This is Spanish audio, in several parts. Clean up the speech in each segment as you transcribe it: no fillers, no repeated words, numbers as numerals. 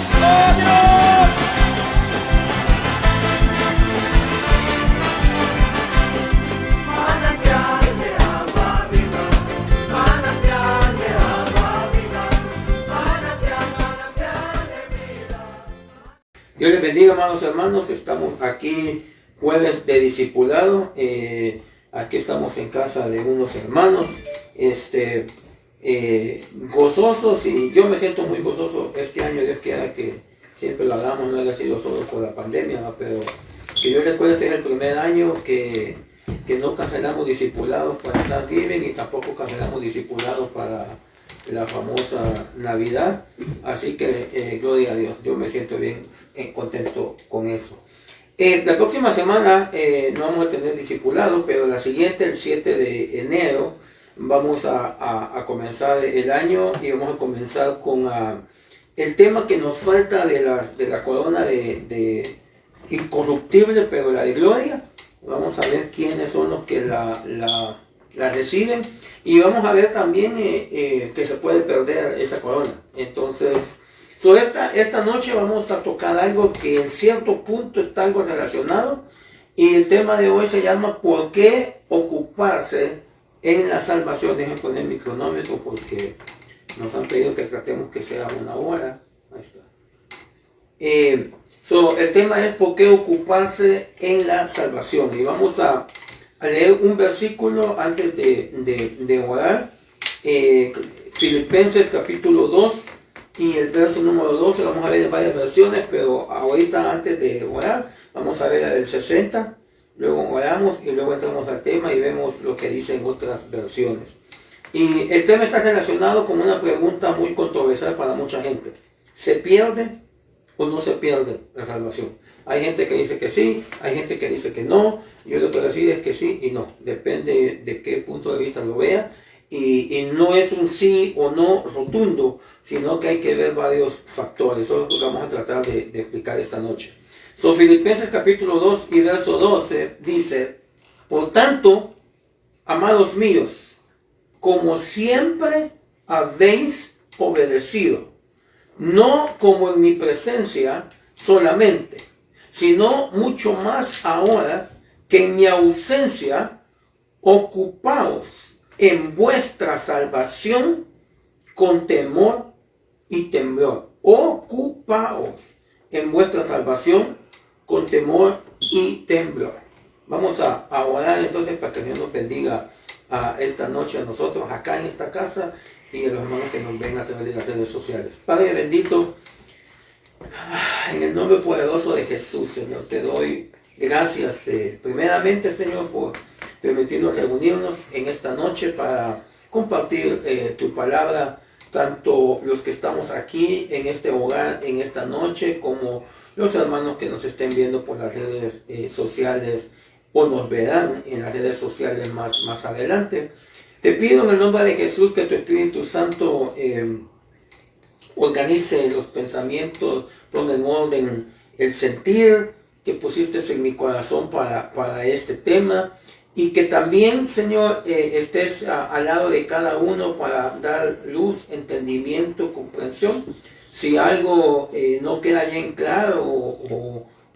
¡Oh, Dios! Manantial de agua viva, manantial de agua viva, manantial de vida. Dios les bendiga, amados hermanos. Estamos aquí jueves de discipulado. Aquí estamos en casa de unos hermanos gozosos, y yo me siento muy gozoso este año. Dios quiera que siempre lo hagamos, no haya sido solo por la pandemia, ¿no? Pero que yo recuerdo que es el primer año que no cancelamos discipulados para Thanksgiving y tampoco cancelamos discipulados para la famosa Navidad. Así que gloria a Dios, yo me siento bien contento con eso. La próxima semana no vamos a tener discipulado, pero la siguiente, el 7 de enero, vamos a comenzar el año y vamos a comenzar con el tema que nos falta de la corona de incorruptible, pero la de gloria. Vamos a ver quiénes son los que la reciben, y vamos a ver también que se puede perder esa corona. Entonces, esta noche vamos a tocar algo que en cierto punto está algo relacionado, y el tema de hoy se llama ¿por qué ocuparse en la salvación? Dejen poner mi cronómetro porque nos han pedido que tratemos que sea 1 hora. Ahí está. El tema es ¿por qué ocuparse en la salvación? Y vamos a leer un versículo antes de orar. Filipenses capítulo 2 y el verso número 12. Vamos a ver en varias versiones, pero ahorita antes de orar vamos a ver la del 60. Luego oramos y luego entramos al tema y vemos lo que dicen otras versiones. Y el tema está relacionado con una pregunta muy controversial para mucha gente. ¿Se pierde o no se pierde la salvación? Hay gente que dice que sí, hay gente que dice que no. Yo lo que voy a decir es que sí y no. Depende de qué punto de vista lo vea. Y no es un sí o no rotundo, sino que hay que ver varios factores. Eso es lo que vamos a tratar de explicar esta noche. Filipenses capítulo 2 y verso 12 dice: por tanto, amados míos, como siempre habéis obedecido, no como en mi presencia solamente, sino mucho más ahora que en mi ausencia, ocupaos en vuestra salvación con temor y temblor. Ocupaos en vuestra salvación con temor y temblor. Vamos a orar entonces para que Dios nos bendiga esta noche a nosotros acá en esta casa y a los hermanos que nos ven a través de las redes sociales. Padre bendito, en el nombre poderoso de Jesús, Señor, te doy gracias primeramente, Señor, por permitirnos reunirnos en esta noche para compartir tu palabra, tanto los que estamos aquí en este hogar en esta noche como los hermanos que nos estén viendo por las redes sociales o nos verán en las redes sociales más adelante. Te pido en el nombre de Jesús que tu Espíritu Santo organice los pensamientos, ponga en orden el sentir que pusiste en mi corazón para este tema, y que también, Señor, estés al lado de cada uno para dar luz, entendimiento, comprensión. Si algo no queda bien claro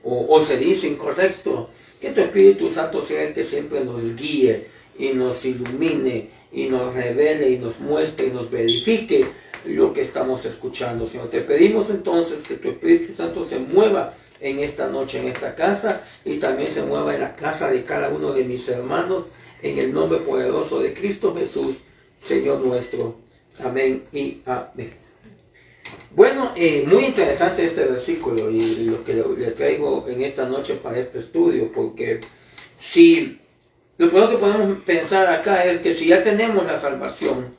o se dice incorrecto, que tu Espíritu Santo sea el que siempre nos guíe y nos ilumine y nos revele y nos muestre y nos verifique lo que estamos escuchando. Señor, te pedimos entonces que tu Espíritu Santo se mueva en esta noche, en esta casa, y también se mueva en la casa de cada uno de mis hermanos, en el nombre poderoso de Cristo Jesús, Señor nuestro. Amén y amén. Bueno, muy interesante este versículo y lo que le traigo en esta noche para este estudio, porque si lo primero que podemos pensar acá es que si ya tenemos la salvación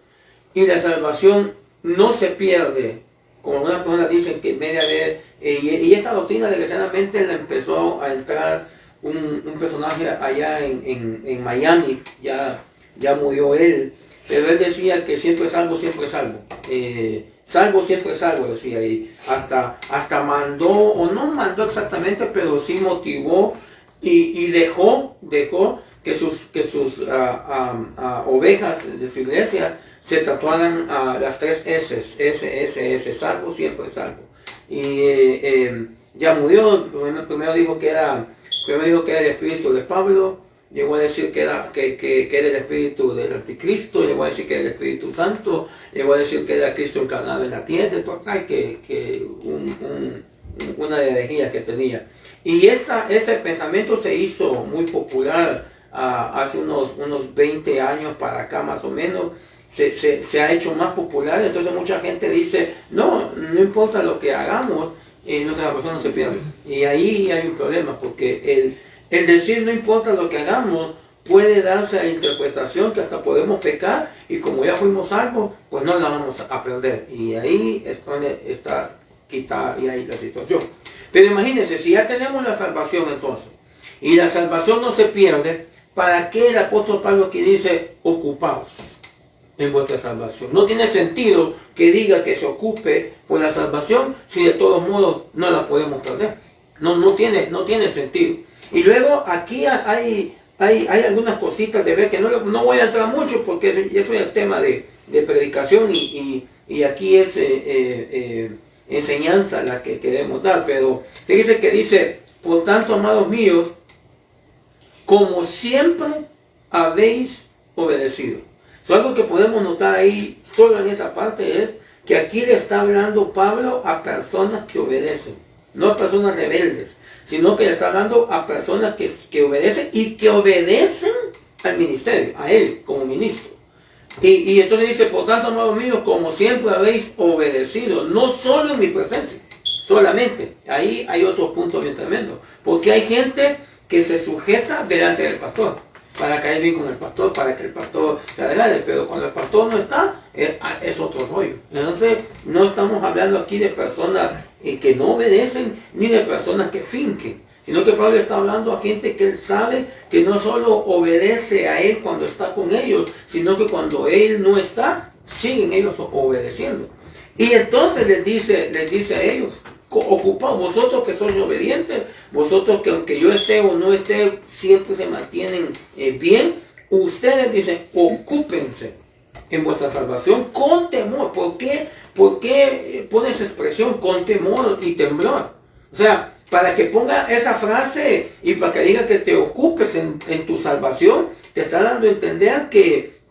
y la salvación no se pierde, como algunas personas dicen que media vez, y esta doctrina desgraciadamente la empezó a entrar un personaje allá en Miami, ya murió él, pero él decía que siempre salvo, siempre salvo. Salvo, siempre salvo, decía, y hasta mandó, o no mandó exactamente, pero sí motivó y dejó que sus ovejas de su iglesia se tatuaran las 3 S, salvo, siempre salvo. ya murió. Primero dijo que era el espíritu de Pablo, llegó a decir que era el espíritu del anticristo, llegó a decir que era el Espíritu Santo, llegó a decir que era Cristo encarnado en la tierra, total, una herejía que tenía. Y ese pensamiento se hizo muy popular hace unos 20 años para acá más o menos. Se ha hecho más popular, entonces mucha gente dice, no importa lo que hagamos, nuestra salvación no se pierde. Y ahí hay un problema, porque el decir no importa lo que hagamos puede darse a la interpretación que hasta podemos pecar, y como ya fuimos salvos, pues no la vamos a perder. Y ahí es donde está quitada y ahí la situación. Pero imagínense, si ya tenemos la salvación entonces, y la salvación no se pierde, ¿para qué el apóstol Pablo aquí dice, ocupaos en vuestra salvación? No tiene sentido que diga que se ocupe por la salvación si de todos modos no la podemos perder. No tiene sentido. Y luego aquí hay algunas cositas de ver que no voy a entrar mucho porque eso es el tema de predicación y aquí es enseñanza la que queremos dar. Pero fíjense que dice, por tanto, amados míos, como siempre habéis obedecido. Algo que podemos notar ahí, solo en esa parte, es que aquí le está hablando Pablo a personas que obedecen, no a personas rebeldes, sino que le está hablando a personas que obedecen y que obedecen al ministerio, a él como ministro. Y entonces dice, por tanto, amados míos, como siempre habéis obedecido, no solo en mi presencia, solamente. Ahí hay otro punto bien tremendo, porque hay gente que se sujeta delante del pastor, para caer bien con el pastor, para que el pastor se agrade, pero cuando el pastor no está, es otro rollo. Entonces, no estamos hablando aquí de personas que no obedecen, ni de personas que finquen, sino que Pablo está hablando a gente que él sabe que no solo obedece a él cuando está con ellos, sino que cuando él no está, siguen ellos obedeciendo. Y entonces les dice a ellos, ocupaos, vosotros que sois obedientes, vosotros que aunque yo esté o no esté, siempre se mantienen bien, ustedes dicen, ocúpense en vuestra salvación con temor. ¿Por qué pone esa expresión con temor y temblor? O sea, para que ponga esa frase y para que diga que te ocupes en tu salvación, te está dando a entender que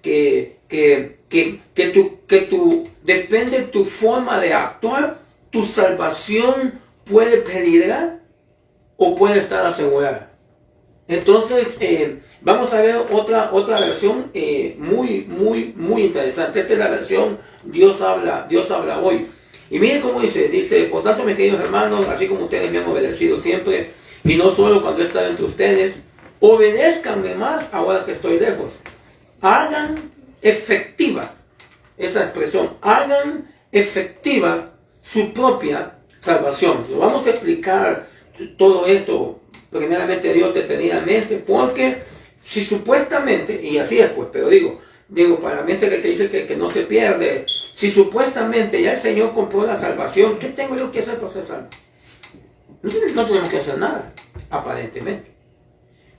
depende de tu forma de actuar, tu salvación puede peligrar o puede estar asegurada. Entonces, vamos a ver otra versión muy interesante. Esta es la versión Dios habla hoy. Y miren cómo dice, por tanto, mis queridos hermanos, así como ustedes me han obedecido siempre, y no solo cuando he estado entre ustedes, obedézcanme más ahora que estoy lejos. Hagan efectiva esa expresión, hagan efectiva su propia salvación. Vamos a explicar todo esto, primeramente Dios detenidamente, porque si supuestamente, y así es pues, pero digo para la mente que dice que no se pierde, si supuestamente ya el Señor compró la salvación, ¿qué tengo yo que hacer para ser salvo? No tenemos que hacer nada, aparentemente.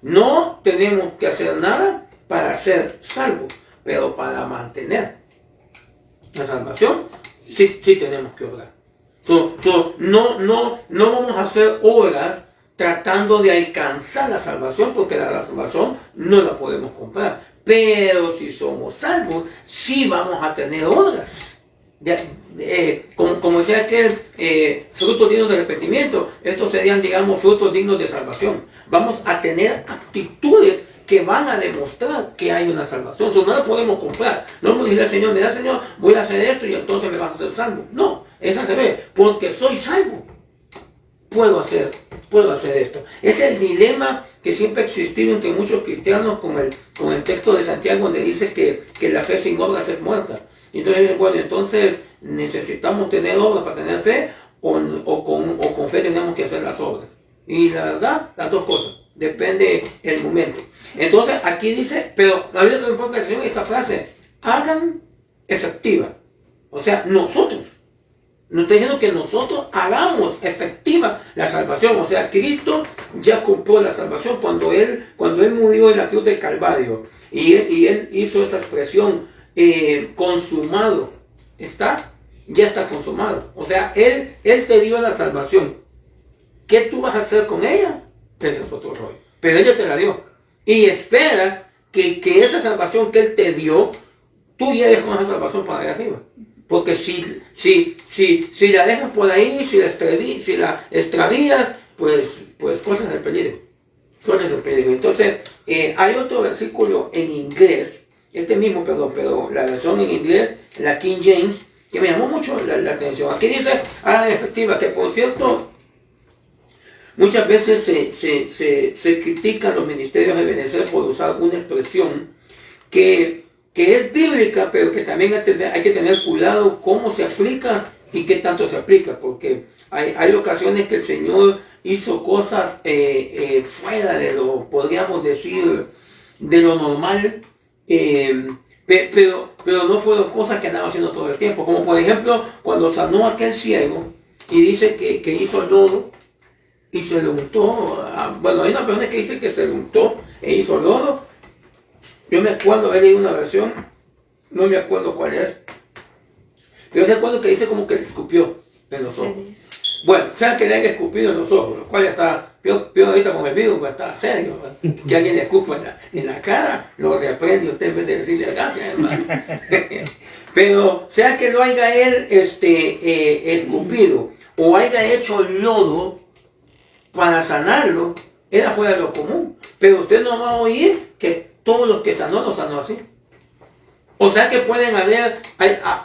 No tenemos que hacer nada para ser salvos, pero para mantener la salvación, sí tenemos que orar. No vamos a hacer obras tratando de alcanzar la salvación, porque la salvación no la podemos comprar. Pero si somos salvos, sí vamos a tener obras. Como decía aquel, frutos dignos de arrepentimiento, estos serían, digamos, frutos dignos de salvación. Vamos a tener actitudes que van a demostrar que hay una salvación. No la podemos comprar. No vamos a decirle al Señor, mira Señor, voy a hacer esto y entonces me vas a hacer salvo. No, es al revés, porque soy salvo. Puedo hacer esto. Es el dilema que siempre ha existido entre muchos cristianos con el texto de Santiago, donde dice que la fe sin obras es muerta. Entonces, bueno, entonces necesitamos tener obras para tener fe, o con fe tenemos que hacer las obras. Y la verdad, las dos cosas. Depende el momento. Entonces, aquí dice, pero a mí no me importa esta frase, hagan efectiva. O sea, nosotros. Nos está diciendo que nosotros hagamos efectiva la salvación. O sea, Cristo ya compró la salvación cuando él murió en la cruz del Calvario. Y él hizo esa expresión, consumado está. ya está consumado. O sea, Él te dio la salvación. ¿Qué tú vas a hacer con ella? Ese es otro rollo. Pero Él ya te la dio. Y espera que esa salvación que Él te dio, tú llegues con esa salvación para allá arriba. Porque si la dejas por ahí, si la extravías, pues corres el peligro. Corres el peligro. Entonces, hay otro versículo en inglés, este mismo, pero la versión en inglés, la King James, que me llamó mucho la atención. Aquí dice, hagan efectiva, que por cierto, muchas veces se critican los ministerios de Ebenezer por usar una expresión que es bíblica, pero que también hay que tener cuidado cómo se aplica y qué tanto se aplica, porque hay ocasiones que el Señor hizo cosas fuera de lo, podríamos decir, de lo normal, pero no fueron cosas que andaba haciendo todo el tiempo, como por ejemplo cuando sanó a aquel ciego y dice que hizo lodo y se lo untó. Bueno, hay una persona que dice que se lo untó e hizo lodo. Yo me acuerdo haber leído una versión, no me acuerdo cuál es, pero recuerdo que dice como que le escupió en los ojos. Bueno, sea que le haya escupido en los ojos, lo cual ya está, peor ahorita con el virus, pues está serio, ¿verdad? Que alguien le escupa en la cara, lo reprende usted en vez de decirle gracias, hermano. Pero sea que lo haya él escupido o haya hecho lodo para sanarlo, era fuera de lo común. Pero usted no va a oír que todos los que sanó, los sanó así. O sea que pueden haber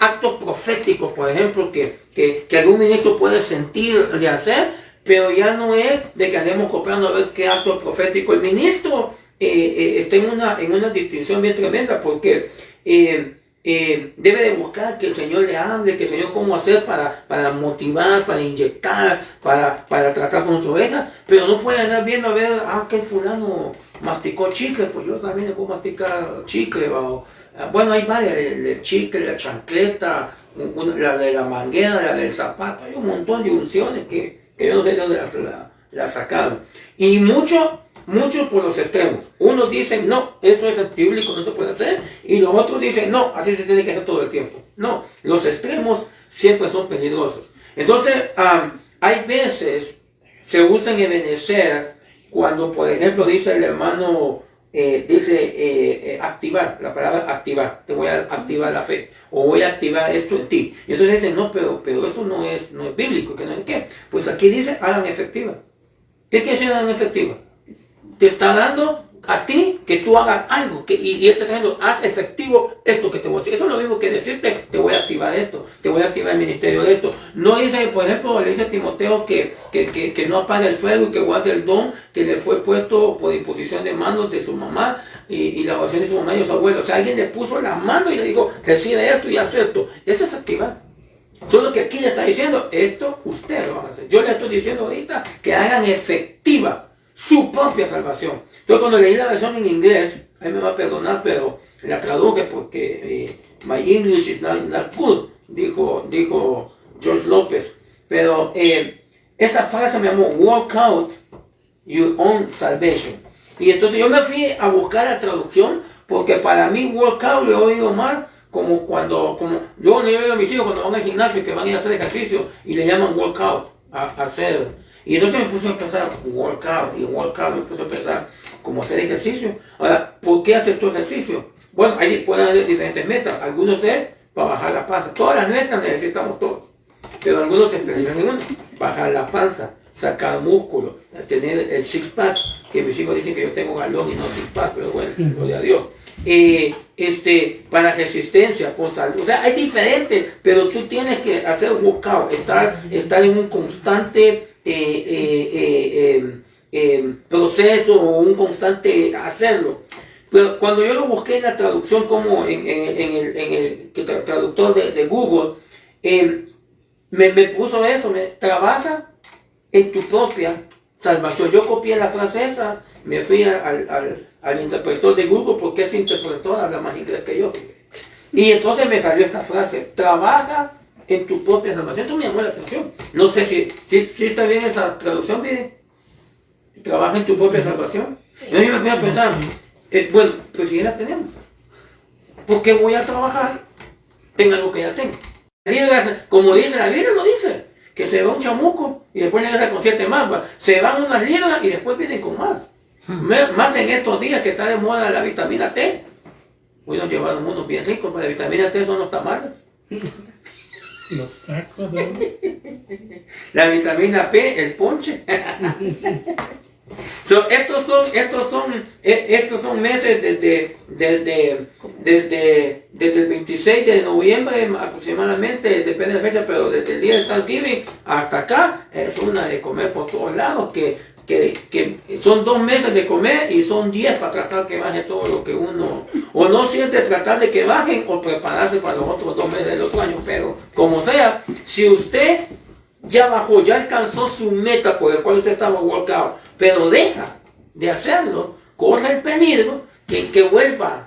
actos proféticos, por ejemplo, que algún ministro puede sentir de hacer, pero ya no es de que andemos copiando a ver qué acto profético. El ministro está en una distinción bien tremenda, porque debe de buscar que el Señor le hable, que el Señor cómo hacer para motivar, para inyectar, para tratar con su oveja, pero no puede andar viendo a ver, que fulano masticó chicle, pues yo también le puedo masticar chicle, bueno, hay varias, el chicle, la chancleta, la de la manguera, la del zapato, hay un montón de unciones que yo no sé de dónde las sacaron. Y muchos por los extremos. Unos dicen, no, eso es bíblico, no se puede hacer, y los otros dicen, no, así se tiene que hacer todo el tiempo. No, los extremos siempre son peligrosos. Entonces, hay veces se usan Ebenezer cuando, por ejemplo, dice el hermano, activar, la palabra activar, te voy a activar la fe, o voy a activar esto en ti. Y entonces dicen, no, pero eso no es bíblico, que no es qué. Pues aquí dice, hagan efectiva. ¿Qué quiere decir hagan efectiva? Te está dando a ti que tú hagas algo, y él está diciendo, haz efectivo esto que te voy a decir. Eso es lo mismo que decirte, te voy a activar esto, te voy a activar el ministerio de esto. No dice, por ejemplo, le dice a Timoteo que no apague el fuego y que guarde el don que le fue puesto por imposición de manos de su mamá y la oración de su mamá y de su abuelo. O sea, alguien le puso la mano y le dijo, recibe esto y haz esto. Eso es activar. Solo que aquí le está diciendo, esto ustedes lo van a hacer. Yo le estoy diciendo ahorita que hagan efectiva su propia salvación. Entonces cuando leí la versión en inglés, ahí me va a perdonar, pero la traduje porque my English is not good, dijo George López. Pero esta frase me llamó, work out your own salvation. Y entonces yo me fui a buscar la traducción, porque para mí work out lo he oído mal, como yo le veo a mis hijos cuando van al gimnasio que van a ir a hacer ejercicio y le llaman work out a hacer. Y entonces me puse a pensar, workout, me puse a pensar, ¿cómo hacer ejercicio? Ahora, ¿por qué haces tu ejercicio? Bueno, ahí pueden haber diferentes metas. Algunos es para bajar la panza. Todas las metas necesitamos todos. Pero algunos se especializan en una. Bajar la panza, sacar músculo, tener el six-pack, que mis hijos dicen que yo tengo galón y no six-pack, pero bueno, gloria a Dios. Para resistencia, por salud. O sea, hay diferentes, pero tú tienes que hacer workout, estar en un constante proceso o un constante hacerlo. Pero cuando yo lo busqué en la traducción, como en el traductor de Google, me puso eso, trabaja en tu propia salvación. Yo copié la frase esa, me fui al interpretor de Google, porque ese interpretor habla más inglés que yo. Y entonces me salió esta frase, trabaja en tu propia salvación. Esto me llamó la atención. No sé si está bien esa traducción, ¿bien? Trabaja en tu propia salvación. Y yo me fui a pensar, bueno, pues si ya la tenemos, ¿por qué voy a trabajar en algo que ya tengo? libras, como dice la Biblia, lo dice, que se va un chamuco y después regresa con 7 más, se van unas libras y después vienen con más. Más en estos días que está de moda la vitamina T. Hoy nos llevaron unos bien ricos, pero la vitamina T son los tamales. Los tacos, ¿no? La vitamina P, el ponche. Estos son meses desde el 26 de noviembre aproximadamente, depende de la fecha, pero desde el día de Thanksgiving hasta acá es una de comer por todos lados, que son 2 meses de comer y son 10 para tratar que baje todo lo que uno, o no si es de tratar de que bajen o prepararse para los otros 2 meses del otro año, pero como sea, si usted ya bajó, ya alcanzó su meta por el cual usted estaba workout, pero deja de hacerlo, corre el peligro que vuelva.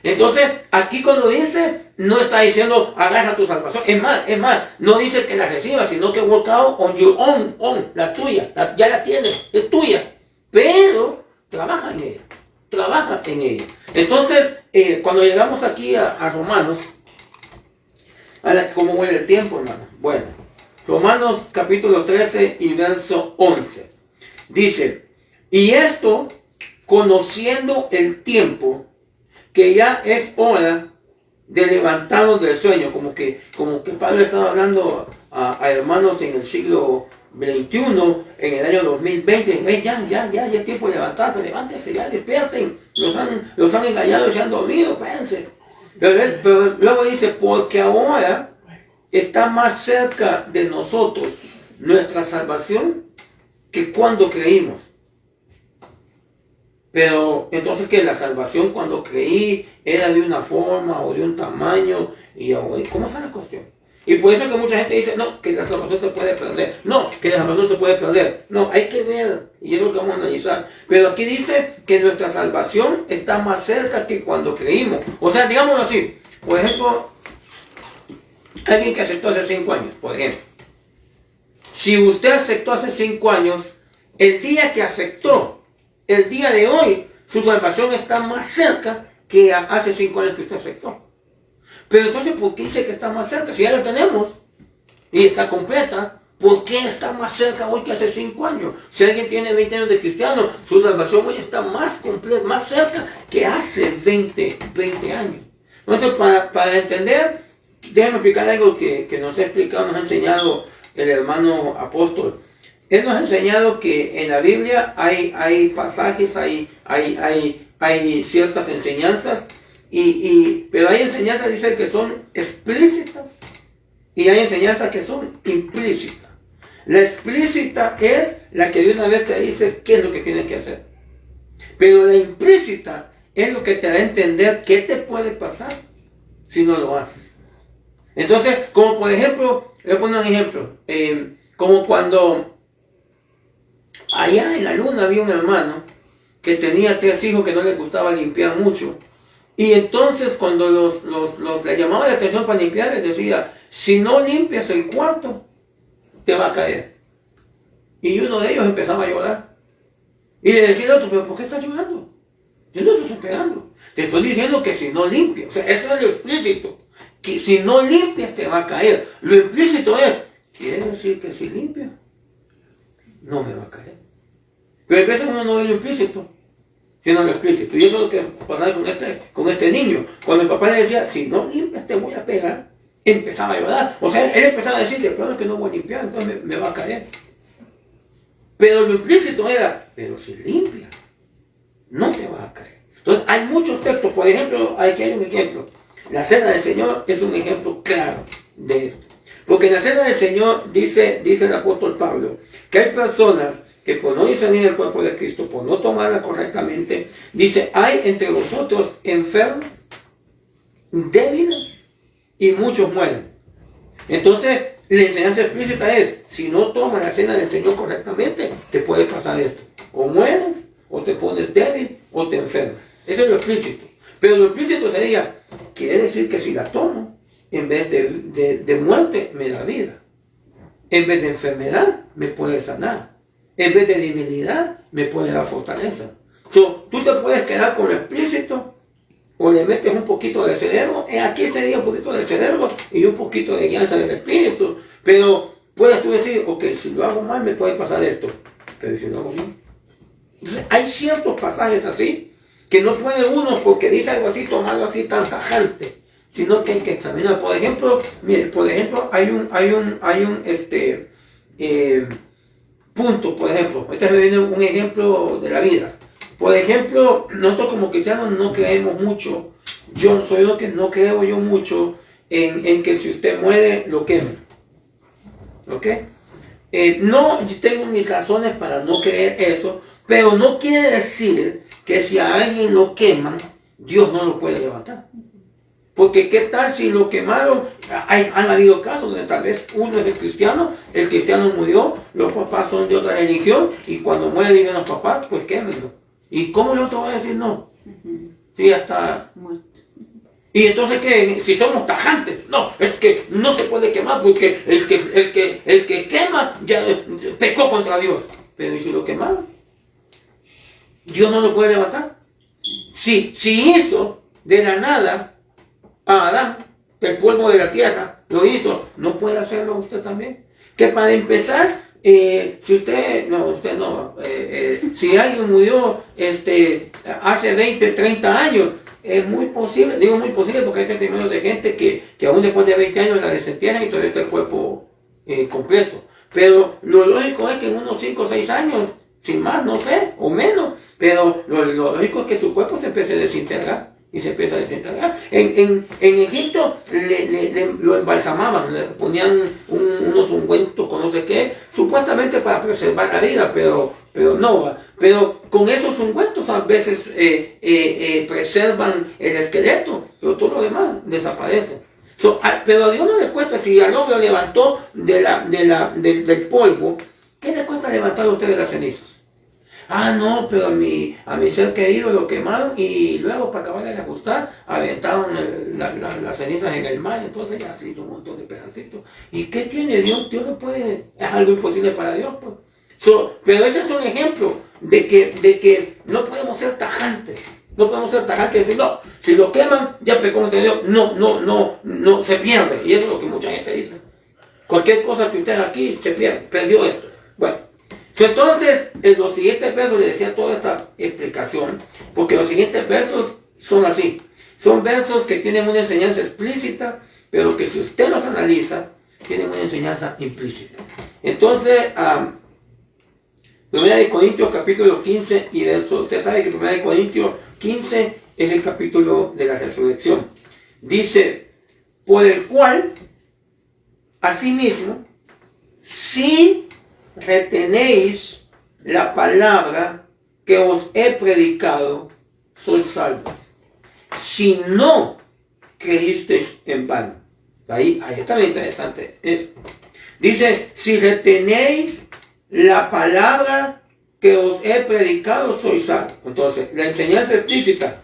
Entonces, aquí cuando dice, no está diciendo agarra tu salvación. Es más, no dice que la recibas, sino que workout on your own, la tuya, ya la tienes, es tuya. Pero trabaja en ella. Entonces, cuando llegamos aquí a Romanos, ¿cómo huele el tiempo, hermano? Bueno, Romanos capítulo 13 y verso 11. Dice, y esto, conociendo el tiempo, que ya es hora de levantarnos del sueño, como que Pablo estaba hablando a hermanos en el siglo XXI, en el año 2020, ya es tiempo de levantarse, levántense, ya despierten, los han engañado y se han dormido, espérense. Pero luego dice, porque ahora está más cerca de nosotros nuestra salvación que cuando creímos. Pero entonces que la salvación cuando creí era de una forma o de un tamaño, y ahora, ¿cómo está la cuestión? Y por eso que mucha gente dice, no, que la salvación se puede perder. No, que la salvación se puede perder. No, hay que ver, y es lo que vamos a analizar. Pero aquí dice que nuestra salvación está más cerca que cuando creímos. O sea, digámoslo así, por ejemplo, alguien que aceptó hace 5 años, por ejemplo. Si usted aceptó hace 5 años, el día que aceptó, el día de hoy, su salvación está más cerca que hace 5 años que usted aceptó. Pero entonces, ¿por qué dice que está más cerca? Si ya la tenemos y está completa, ¿por qué está más cerca hoy que hace 5 años? Si alguien tiene 20 años de cristiano, su salvación hoy está más completa, más cerca que hace 20 años. Entonces, para entender, déjame explicar algo que nos ha explicado, nos ha enseñado el hermano apóstol. Él nos ha enseñado que en la Biblia hay pasajes, hay ciertas enseñanzas, pero hay enseñanzas, dice, que son explícitas y hay enseñanzas que son implícitas. La explícita es la que de una vez te dice qué es lo que tienes que hacer. Pero la implícita es lo que te da a entender qué te puede pasar si no lo haces. Entonces, como por ejemplo, le pongo un ejemplo, como cuando allá en la luna había un hermano que tenía 3 hijos que no les gustaba limpiar mucho. Y entonces cuando le llamaba la atención para limpiar, les decía, si no limpias el cuarto, te va a caer. Y uno de ellos empezaba a llorar. Y le decía al otro, pero ¿por qué estás llorando? Yo no te estoy pegando. Te estoy diciendo que si no limpias, o sea, eso es lo explícito. Que si no limpias te va a caer. Lo implícito es, quiere decir que si limpias, no me va a caer. Pero a veces uno no ve lo implícito, sino lo explícito. Y eso es lo que pasaba con este niño. Cuando el papá le decía, si no limpias te voy a pegar, empezaba a llorar. O sea, él empezaba a decir, de pronto que no voy a limpiar, entonces me va a caer. Pero lo implícito era, pero si limpias, no te va a caer. Entonces hay muchos textos. Por ejemplo, aquí hay un ejemplo. La cena del Señor es un ejemplo claro de esto. Porque en la cena del Señor dice el apóstol Pablo que hay personas que por no discernir el cuerpo de Cristo, por no tomarla correctamente, dice, hay entre vosotros enfermos, débiles, y muchos mueren. Entonces, la enseñanza explícita es, si no tomas la cena del Señor correctamente, te puede pasar esto. O mueres, o te pones débil, o te enfermas. Eso es lo explícito. Pero lo implícito sería, quiere decir que si la tomo, en vez de muerte, me da vida. En vez de enfermedad, me puede sanar. En vez de debilidad, me puede dar fortaleza. Tú te puedes quedar con lo explícito o le metes un poquito del cerebro, aquí sería un poquito del cerebro y un poquito de guianza del espíritu. Pero puedes tú decir, ok, si lo hago mal me puede pasar esto, pero si lo hago bien. Entonces, hay ciertos pasajes así que no puede uno, porque dice algo así, tomarlo así tan tajante, sino que hay que examinar. Por ejemplo, mire, hay un punto, por ejemplo, ahorita me viene un ejemplo de la vida. Por ejemplo, nosotros como cristianos no creemos mucho, yo soy lo que no creo yo mucho en que si usted muere, lo quemen. ¿Ok? No, yo tengo mis razones para no creer eso, pero no quiere decir que si a alguien lo queman, Dios no lo puede levantar. Porque qué tal si lo quemaron, han habido casos donde tal vez uno es el cristiano murió, los papás son de otra religión, y cuando mueren digan los papás, pues quémenlo. ¿Y cómo el otro va a decir no? Sí, ya está muerto. Y entonces, ¿qué? Si somos tajantes, no, es que no se puede quemar porque el que quema ya pecó contra Dios. Pero ¿y si lo quemaron? ¿Dios no lo puede levantar? Si hizo de la nada a Adán, del polvo de la tierra, lo hizo, ¿no puede hacerlo usted también? Que para empezar, si alguien murió hace 20, 30 años, es muy posible, digo muy posible porque hay testimonios de gente que aún después de 20 años la desentierran y todavía está el cuerpo completo. Pero lo lógico es que en unos 5 o 6 años, sin más, no sé, o menos, pero lo lógico es que su cuerpo se empiece a desintegrar. Y se empieza a desintegrar. En Egipto lo embalsamaban, le ponían unos ungüentos con no sé qué, supuestamente para preservar la vida, pero no va. Pero con esos ungüentos a veces preservan el esqueleto, pero todo lo demás desaparece. Pero a Dios no le cuesta, si al hombre lo levantó del polvo, ¿qué le cuesta levantar a usted de las cenizas? Ah, no, pero a mi ser querido lo quemaron y luego para acabar de ajustar aventaron las cenizas en el mar, entonces ya se hizo un montón de pedacitos. ¿Y qué tiene Dios? Dios no puede, es algo imposible para Dios, pues. Pero ese es un ejemplo de que no podemos ser tajantes. No podemos ser tajantes y decir, no, si lo queman, ya pecó contra Dios. No, se pierde. Y eso es lo que mucha gente dice. Cualquier cosa que usted haga aquí, se pierde, perdió esto. Bueno. Entonces, en los siguientes versos le decía toda esta explicación, porque los siguientes versos son así. Son versos que tienen una enseñanza explícita, pero que si usted los analiza, tienen una enseñanza implícita. Entonces, 1 Corintios capítulo 15 y verso, usted sabe que 1 Corintios 15 es el capítulo de la resurrección. Dice, por el cual, asimismo, si retenéis la palabra que os he predicado, sois salvos. Si no creísteis en vano. Ahí está lo interesante. Dice, si retenéis la palabra que os he predicado, sois salvos. Entonces, la enseñanza explícita.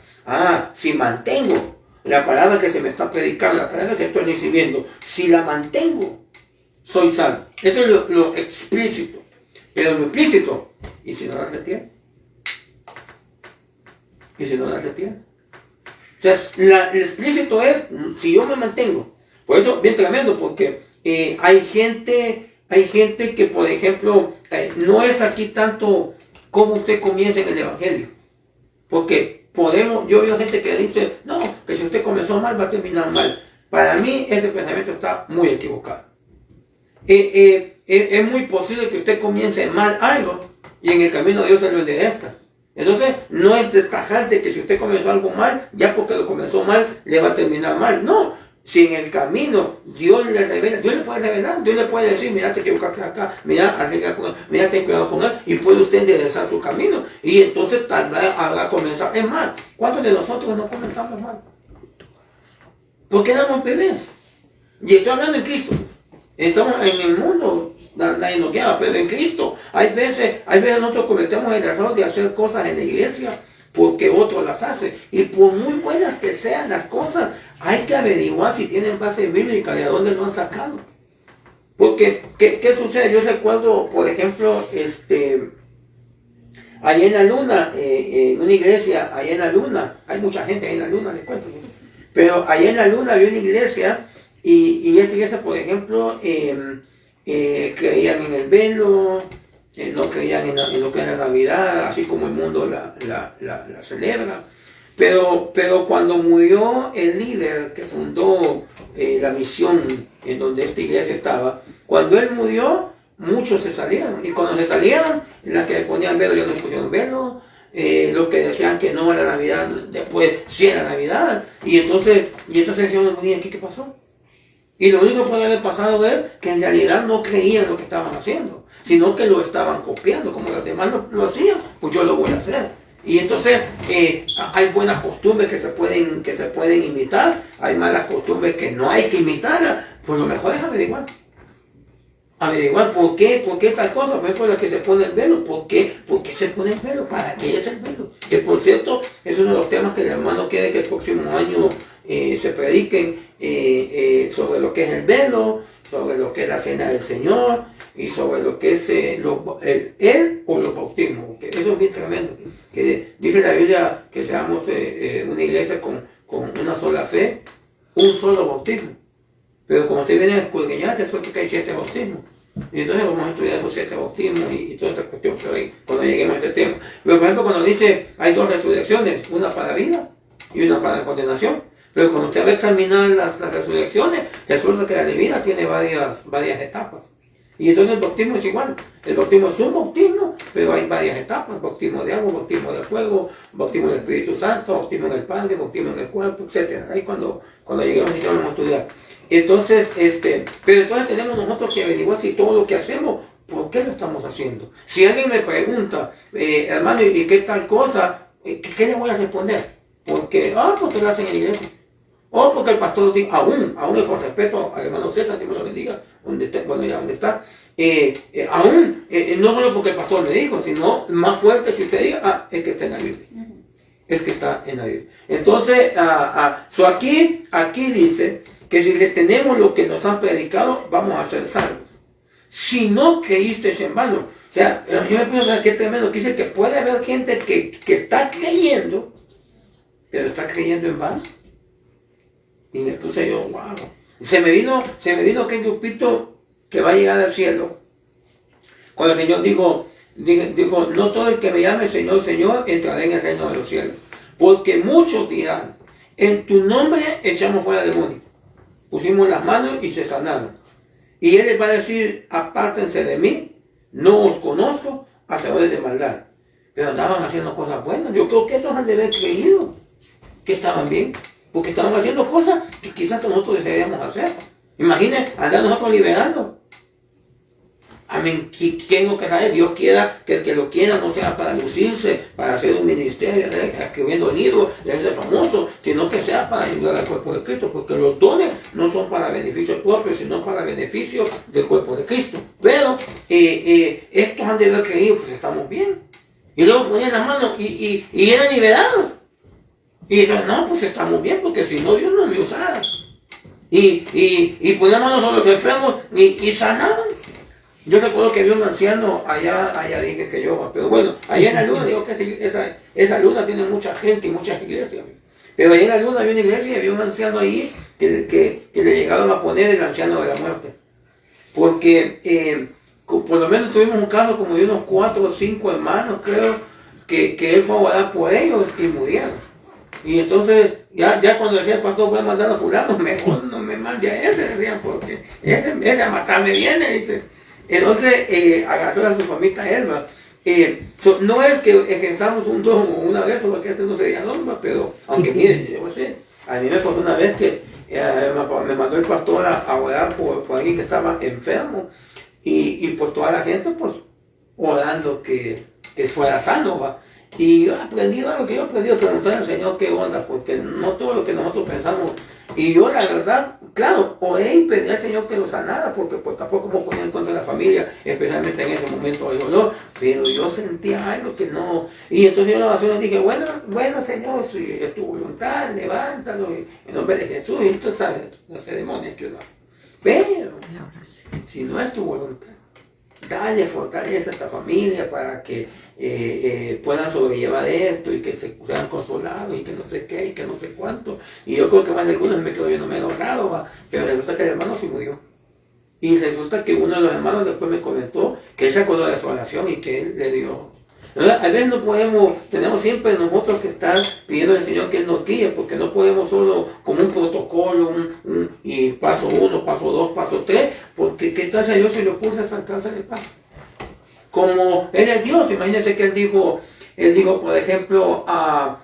Si mantengo la palabra que se me está predicando, la palabra que estoy recibiendo, si la mantengo, soy salvo. Eso es lo explícito. Pero lo implícito, ¿y si no la retiene? ¿Y si no la retiene? O sea, el explícito es, si yo me mantengo. Por eso, bien tremendo, porque hay gente que, por ejemplo, no es aquí tanto cómo usted comienza en el Evangelio. Porque yo veo gente que dice, no, que si usted comenzó mal, va a terminar mal. Para mí, ese pensamiento está muy equivocado. Es muy posible que usted comience mal algo y en el camino de Dios se lo enderezca. Entonces, no es de tajante que si usted comenzó algo mal, ya porque lo comenzó mal, le va a terminar mal. No, si en el camino Dios le revela, Dios le puede revelar, Dios le puede decir, mira, te equivocaste acá, mira, arregla con él, mira, ten cuidado con él, y puede usted enderezar su camino. Y entonces tal vez haga comenzar. Es más, ¿cuántos de nosotros no comenzamos mal? Porque éramos bebés. Y estoy hablando en Cristo. Estamos en el mundo, nadie nos guía, pero en Cristo hay veces nosotros cometemos el error de hacer cosas en la iglesia porque otros las hacen. Y por muy buenas que sean las cosas, hay que averiguar si tienen base bíblica, de dónde lo han sacado. Porque, ¿qué sucede? Yo recuerdo, por ejemplo, Allá en la luna, en una iglesia, allá en la luna, hay mucha gente ahí en la luna, les cuento. Pero allá en la luna había una iglesia, y esta iglesia, por ejemplo, creían en el velo, no creían en lo que era la Navidad, así como el mundo la celebra. Pero cuando murió el líder que fundó la misión en donde esta iglesia estaba, cuando él murió, muchos se salieron. Y cuando se salieron, las que ponían velo ya no se pusieron velo. Los que decían que no a la Navidad, después sí era Navidad. Y entonces decían, ¿qué pasó? Y lo único que puede haber pasado es que en realidad no creían lo que estaban haciendo, sino que lo estaban copiando. Como los demás lo hacían, pues yo lo voy a hacer. Y entonces hay buenas costumbres que se pueden imitar, hay malas costumbres que no hay que imitarlas. Pues lo mejor es averiguar por qué tal cosa. Por ejemplo, la que se pone el velo, ¿por qué se pone el velo? ¿Para qué es el velo? Que por cierto, es uno de los temas que el hermano quiere que el próximo año se prediquen sobre lo que es el velo, sobre lo que es la cena del Señor y sobre lo que es el o los bautismos, porque eso es bien tremendo. Que dice la Biblia que seamos una iglesia con una sola fe, un solo bautismo. Pero como usted viene a escudriñar, resulta que hay 7 bautismos. Y entonces vamos a estudiar esos 7 bautismos y toda esa cuestión, pero ahí, cuando lleguemos a ese tema. Pero por ejemplo, cuando dice hay 2 resurrecciones, una para vida y una para condenación. Pero cuando usted va a examinar las resurrecciones, resulta que la de vida tiene varias etapas. Y entonces el bautismo es igual. El bautismo es un bautismo, pero hay varias etapas. Bautismo de agua, bautismo de fuego, bautismo del Espíritu Santo, bautismo del Padre, bautismo del cuerpo, etc. Ahí cuando lleguemos y vamos a estudiar. Entonces, pero entonces tenemos nosotros que averiguar si todo lo que hacemos, ¿por qué lo estamos haciendo? Si alguien me pregunta, hermano, ¿y qué tal cosa? ¿Qué le voy a responder? Porque lo hacen en la iglesia. O porque el pastor lo dice, aún con respeto al hermano César, Dios me lo bendiga, donde está, no solo porque el pastor me dijo, sino más fuerte que usted diga, es que está en la Biblia. Es que está en la Biblia. Entonces, aquí dice que si le tenemos lo que nos han predicado, vamos a ser salvos. Si no creíste en vano. O sea, yo me pregunto qué tremendo, que dice que puede haber gente que está creyendo, pero está creyendo en vano. Y me puse yo, wow. Se me vino aquel grupito que va a llegar al cielo. Cuando el Señor dijo, no todo el que me llame Señor, Señor, entrará en el reino de los cielos. Porque muchos dirán, en tu nombre echamos fuera demonios. Pusimos las manos y se sanaron. Y Él les va a decir, apártense de mí, no os conozco, hacedores de maldad. Pero andaban haciendo cosas buenas. Yo creo que esos han de haber creído que estaban bien. Porque estaban haciendo cosas que quizás nosotros desearíamos hacer. Imaginen, andar nosotros liberando. Amén. ¿Quién lo querrá? Dios quiera que el que lo quiera no sea para lucirse, para hacer un ministerio, escribiendo libros, de ser famoso, sino que sea para ayudar al cuerpo de Cristo. Porque los dones no son para beneficio propio, sino para beneficio del cuerpo de Cristo. Pero estos han de haber creído, pues estamos bien. Y luego ponían las manos y eran liberados. Y entonces, no, pues estamos bien, porque si no, Dios no me usara. Y ponían manos sobre los enfermos y sanaban. Yo recuerdo que había un anciano allá dije que yo, pero bueno, allá en la luna, digo que esa luna tiene mucha gente y muchas iglesias. Pero allá en la luna había una iglesia y había un anciano ahí que le llegaron a poner el anciano de la muerte. Porque por lo menos tuvimos un caso como de unos 4 o 5 hermanos, creo, que él fue a orar por ellos y murieron. Y entonces, ya cuando decía el pastor, voy a mandar a fulano, mejor no me mande a ese, decían, porque ese a matarme viene, dice. Entonces, agarró a su famita Elba. No es que ejerzamos un don o una vez, porque este no sería norma, pero, aunque miren, yo sé, a mí me pasó una vez que me mandó el pastor a orar por alguien que estaba enfermo, y por toda la gente, pues, orando que fuera sano, ¿va? Y yo aprendí algo que yo aprendí a preguntar al Señor qué onda, porque no todo lo que nosotros pensamos. Y yo la verdad, claro, oré y pedí al Señor que lo sanara, porque pues tampoco me ponía en contra de la familia, especialmente en ese momento de dolor, pero yo sentía algo que no. Y entonces yo en la oración dije, bueno Señor, si es tu voluntad, levántalo en nombre de Jesús, y tú sabes las ceremonias que uno hace. Pero si no es tu voluntad, dale fortaleza a esta familia para que puedan sobrellevar esto y que se sean consolados y que no sé qué y que no sé cuánto. Y yo creo que más de algunos me quedo viendo menos raro, ¿va? Pero resulta que el hermano sí murió. Y resulta que uno de los hermanos después me comentó que él se acordó de su oración y que él le dio. A veces no podemos, tenemos siempre nosotros que estar pidiendo al Señor que Él nos guíe, porque no podemos solo como un protocolo, y paso 1, paso 2, paso 3, porque ¿qué tal si a Dios se le ocurre saltarse de paso? Como Él es Dios, imagínense que Él dijo, por ejemplo,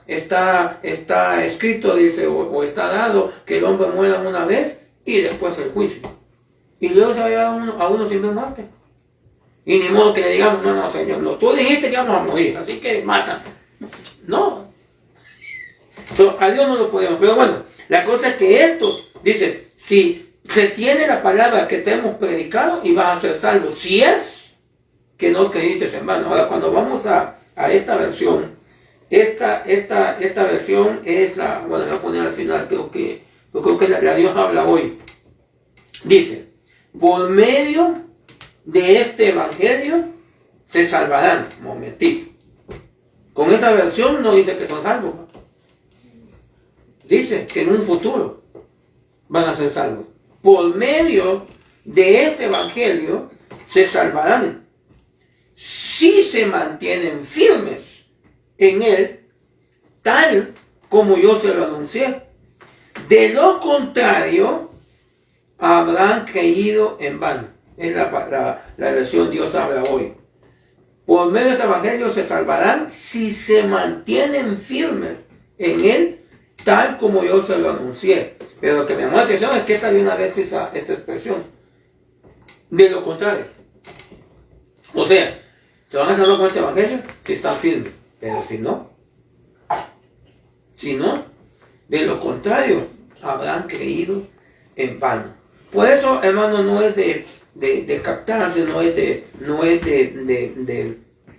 está escrito, dice, o está dado que el hombre muera una vez y después el juicio. Y luego se va a llevar a uno sin ver muerte. Y ni modo que le digamos, no, Señor, no, tú dijiste que vamos a morir, así que mata. No. A Dios no lo podemos. Pero bueno, la cosa es que esto, dice, si retiene la palabra que te hemos predicado y vas a ser salvo, si es que no creíste en vano. Ahora, cuando vamos a esta versión, esta versión es la, bueno, la voy a poner al final, creo que la Dios habla hoy. Dice, por medio de este evangelio se salvarán. Momentito. Con esa versión no dice que son salvos. Dice que en un futuro van a ser salvos. Por medio de este evangelio se salvarán si se mantienen firmes en él, tal como yo se lo anuncié. De lo contrario, habrán creído en vano. Es la versión Dios habla hoy. Por medio de este evangelio se salvarán si se mantienen firmes en él, tal como yo se lo anuncié. Pero lo que me llamó la atención es que esta de una vez esta expresión. De lo contrario. O sea, se van a salvar con este evangelio si están firmes. Pero si no, de lo contrario, habrán creído en vano. Por eso, hermano, no es de captarse, no es de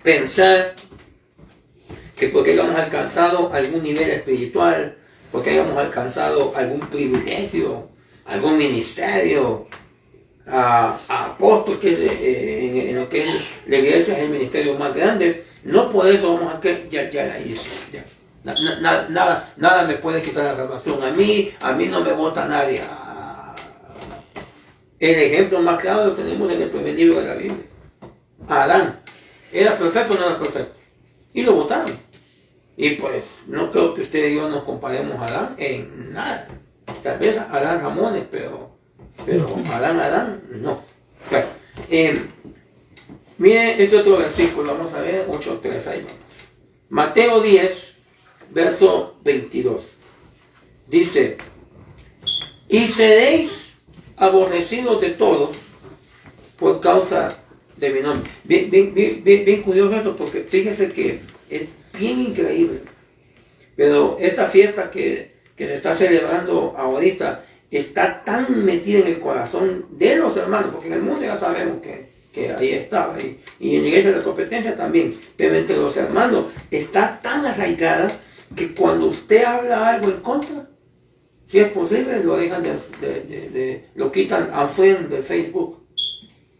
pensar que porque hayamos alcanzado algún nivel espiritual, porque hayamos alcanzado algún privilegio, algún ministerio, apóstol, que en lo que es la iglesia es el ministerio más grande, no por eso vamos a que ya la hice. Ya. Nada me puede quitar la salvación. A mí no me vota nadie. El ejemplo más claro lo tenemos en el primer libro de la Biblia. Adán. ¿Era perfecto o no era perfecto? Y lo votaron. Y pues no creo que usted y yo nos comparemos a Adán en nada. Tal vez Adán Ramones, pero Adán, no. Bueno, miren este otro versículo, vamos a ver, 8:3, ahí vamos. Mateo 10, verso 22. Dice, y seréis aborrecidos de todos por causa de mi nombre. Bien curioso esto, porque fíjense que es bien increíble. Pero esta fiesta que se está celebrando ahorita está tan metida en el corazón de los hermanos, porque en el mundo ya sabemos que ahí estaba, y en la iglesia de la competencia también, pero entre los hermanos está tan arraigada que cuando usted habla algo en contra, si es posible, lo dejan lo quitan a friend de Facebook.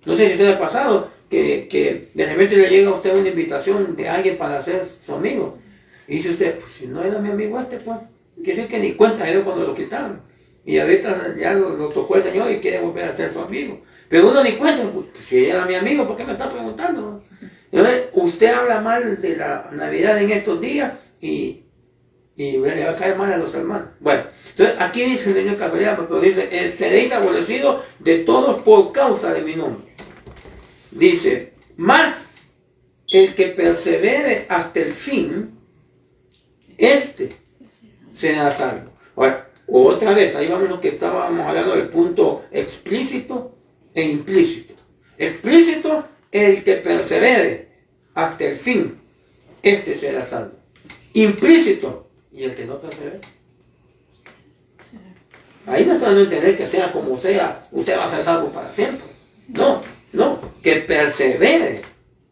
No sé si usted ha pasado que de repente le llega a usted una invitación de alguien para ser su amigo. Y dice usted, pues si no era mi amigo pues, quiere decir que ni cuenta era cuando lo quitaron. Y ahorita ya lo tocó el Señor y quiere volver a ser su amigo. Pero uno ni cuenta, pues si era mi amigo, ¿por qué me está preguntando? Entonces, usted habla mal de la Navidad en estos días y le va a caer mal a los hermanos. Bueno, entonces aquí dice el Señor casualidad, pero dice, seréis aborrecidos de todos por causa de mi nombre. Dice, más el que persevere hasta el fin, este será salvo. Ahora, otra vez, ahí vamos a lo que estábamos hablando del punto explícito e implícito. Explícito, el que persevere hasta el fin, este será salvo. Implícito, y el que no persevere. Ahí no está dando a entender que sea como sea, usted va a ser salvo para siempre. No, que persevere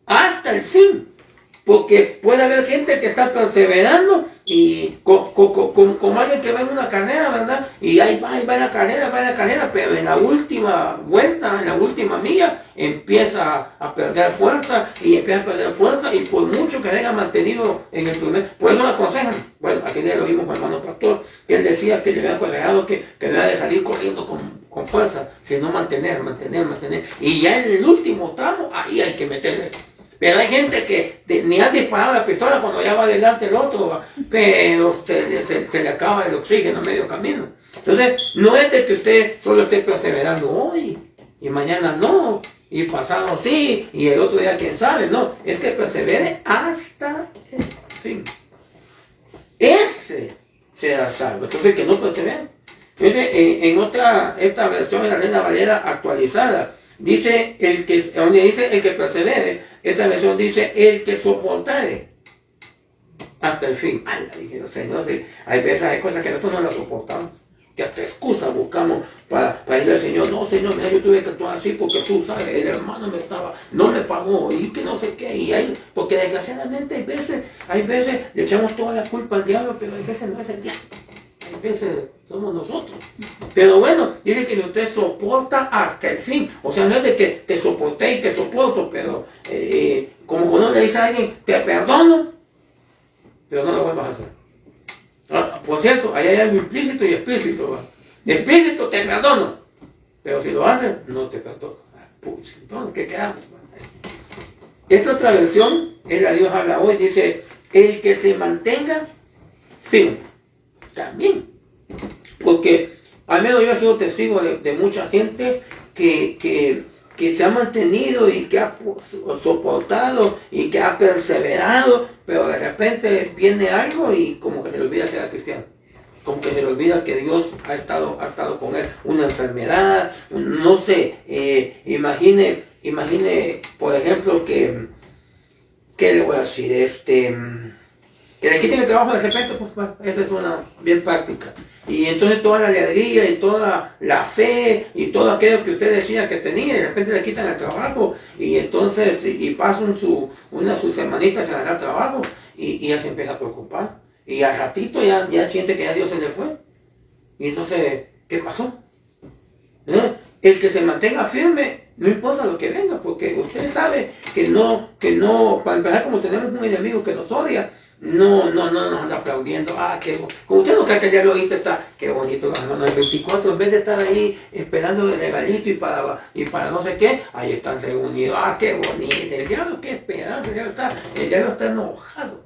hasta el fin. Porque puede haber gente que está perseverando y como alguien que va en una carrera, ¿verdad? Y ahí va en la carrera, pero en la última vuelta, en la última milla, empieza a perder fuerza y por mucho que haya mantenido en el primer, por eso me aconsejan, bueno, aquí ya lo vimos con el hermano pastor, que él decía que le había aconsejado que no era de salir corriendo con fuerza, sino mantener, y ya en el último tramo, ahí hay que meterle. Pero hay gente que ni ha disparado la pistola cuando ya va adelante el otro, ¿va? Pero se le acaba el oxígeno a medio camino. Entonces, no es de que usted solo esté perseverando hoy y mañana no, y pasado sí, y el otro día quién sabe, no, es que persevere hasta el fin. Ese será salvo. Entonces, el que no persevere. Entonces, esta versión de la Reina Valera actualizada, dice donde dice el que persevere, esta versión dice el que soportare hasta el fin. Ay, dije, Señor, sí, hay cosas que nosotros no las soportamos, que hasta excusa buscamos para irle al Señor. No, Señor, mira, yo tuve que actuar así porque tú sabes, el hermano no me pagó y que no sé qué, porque desgraciadamente hay veces le echamos toda la culpa al diablo, pero hay veces no es el diablo. A veces somos nosotros. Pero bueno, dice que usted soporta hasta el fin. O sea, no es de que te soporté y te soporto, pero como cuando le dice a alguien, te perdono, pero no lo vuelvas a hacer. Por cierto, ahí hay algo implícito y explícito, ¿va? Explícito, te perdono, pero si lo haces, no te perdono. Pucha, entonces, ¿qué quedamos? Esta otra versión, es la Dios habla hoy, dice, el que se mantenga firme. También, porque al menos yo he sido testigo de mucha gente que se ha mantenido y que ha soportado y que ha perseverado, pero de repente viene algo y como que se le olvida que era cristiano, como que se le olvida que Dios ha estado con él, una enfermedad, no sé, imagine, por ejemplo, ¿qué le voy a decir? Que le quiten el trabajo de repente, pues bueno, esa es una bien práctica. Y entonces toda la alegría y toda la fe y todo aquello que usted decía que tenía, de repente le quitan el trabajo y entonces, y pasan sus semanitas a ganar trabajo y ya se empieza a preocupar. Y al ratito ya siente que ya Dios se le fue. Y entonces, ¿qué pasó? El que se mantenga firme, no importa lo que venga, porque usted sabe que no, para empezar, como tenemos un enemigo que nos odia, no nos anda aplaudiendo. Como usted no cree que el diablo ahorita está, qué bonito los hermanos del 24, en vez de estar ahí esperando el regalito y para no sé qué, ahí están reunidos. Qué bonito, el diablo, qué esperanza, el diablo está enojado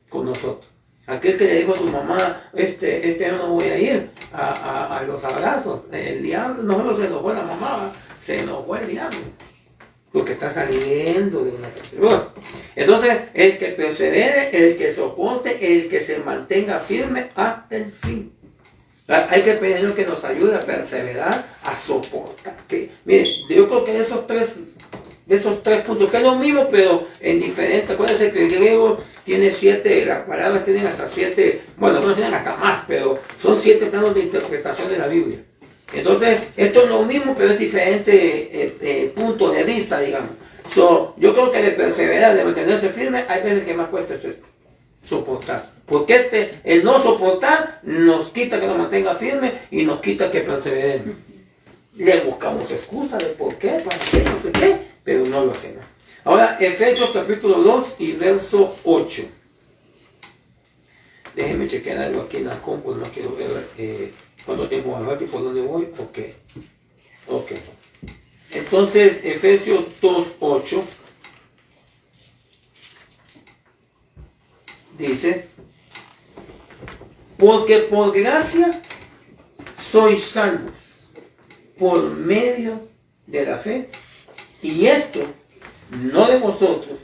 con nosotros. Aquel que le dijo a su mamá, yo no voy a ir a los abrazos, el diablo, no solo se enojó la mamá, se enojó el diablo. Porque está saliendo de una transgresión. Entonces, el que persevere, el que soporte, el que se mantenga firme hasta el fin. Hay que pedirle que nos ayude a perseverar, a soportar. Miren, yo creo que de esos tres puntos, que es lo mismo, pero en diferente. Acuérdense que el griego tiene 7, las palabras tienen hasta 7, bueno, no tienen hasta más, pero son 7 planos de interpretación de la Biblia. Entonces, esto es lo mismo, pero es diferente punto de vista, digamos. Yo creo que de perseverar, de mantenerse firme, hay veces que más cuesta es esto, soportar. Porque el no soportar nos quita que nos mantenga firme y nos quita que perseveremos. Le buscamos excusas de por qué, para qué, no sé qué, pero no lo hacemos. Ahora, Efesios capítulo 2 y verso 8. Déjenme chequear algo aquí en la compu, no quiero ver cuánto tiempo va a y por dónde voy. Ok. Entonces, Efesios 2:8 dice, porque por gracia sois salvos por medio de la fe, y esto no de vosotros,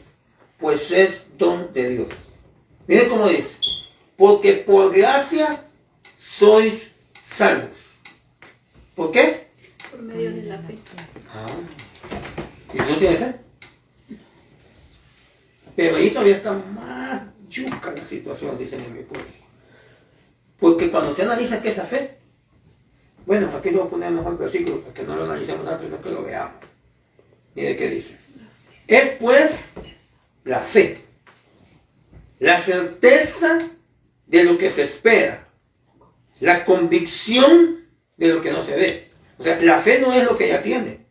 pues es don de Dios. Miren cómo dice, porque por gracia sois salvos. ¿Por qué? Por medio de la fe. ¿Y si no tiene fe? Pero ahí todavía está más yuca la situación, dicen en mi pueblo. Porque cuando usted analiza qué es la fe, bueno, aquí lo voy a poner mejor versículo para que no lo analicemos tanto, sino que lo veamos. Mire qué dice. Es pues la fe, la certeza de lo que se espera. La convicción de lo que no se ve. O sea, la fe no es lo que ella tiene.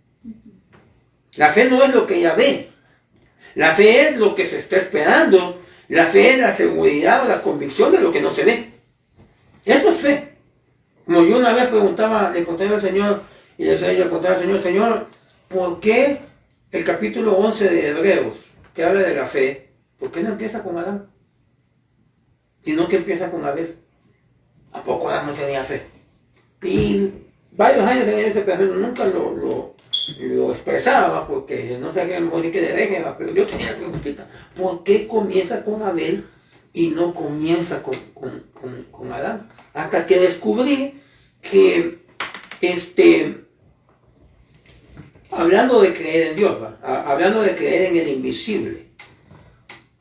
La fe no es lo que ella ve. La fe es lo que se está esperando. La fe es la seguridad o la convicción de lo que no se ve. Eso es fe. Como yo una vez le preguntaba al Señor, y le preguntaba al Señor, Señor, ¿por qué el capítulo 11 de Hebreos, que habla de la fe, por qué no empieza con Adán? Sino que empieza con Abel. ¿A poco Adán no tenía fe? Y varios años tenía ese pensamiento, nunca lo expresaba, porque no sabía mejor ni que le deje, pero yo tenía la preguntita, ¿por qué comienza con Abel y no comienza con Adán? Hasta que descubrí que, hablando de creer en Dios, hablando de creer en el invisible,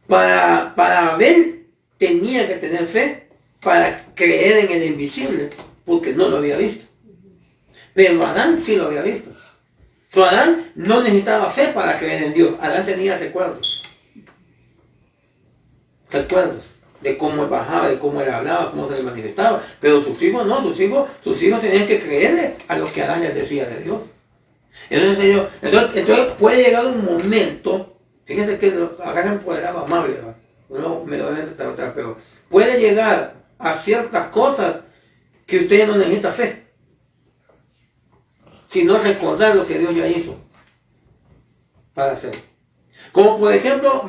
para Abel tenía que tener fe para creer en el invisible, porque no lo había visto. Pero Adán sí lo había visto. So, Adán no necesitaba fe para creer en Dios. Adán tenía recuerdos. Recuerdos de cómo él bajaba, de cómo él hablaba, cómo se le manifestaba. Pero sus hijos no, sus hijos tenían que creerle a lo que Adán les decía de Dios. Entonces, Señor, entonces puede llegar un momento, fíjense que acá se empoderaba amable, no me lo voy a tratar, pero puede llegar a ciertas cosas que usted no necesita fe, sino recordar lo que Dios ya hizo para hacerlo. Como por ejemplo,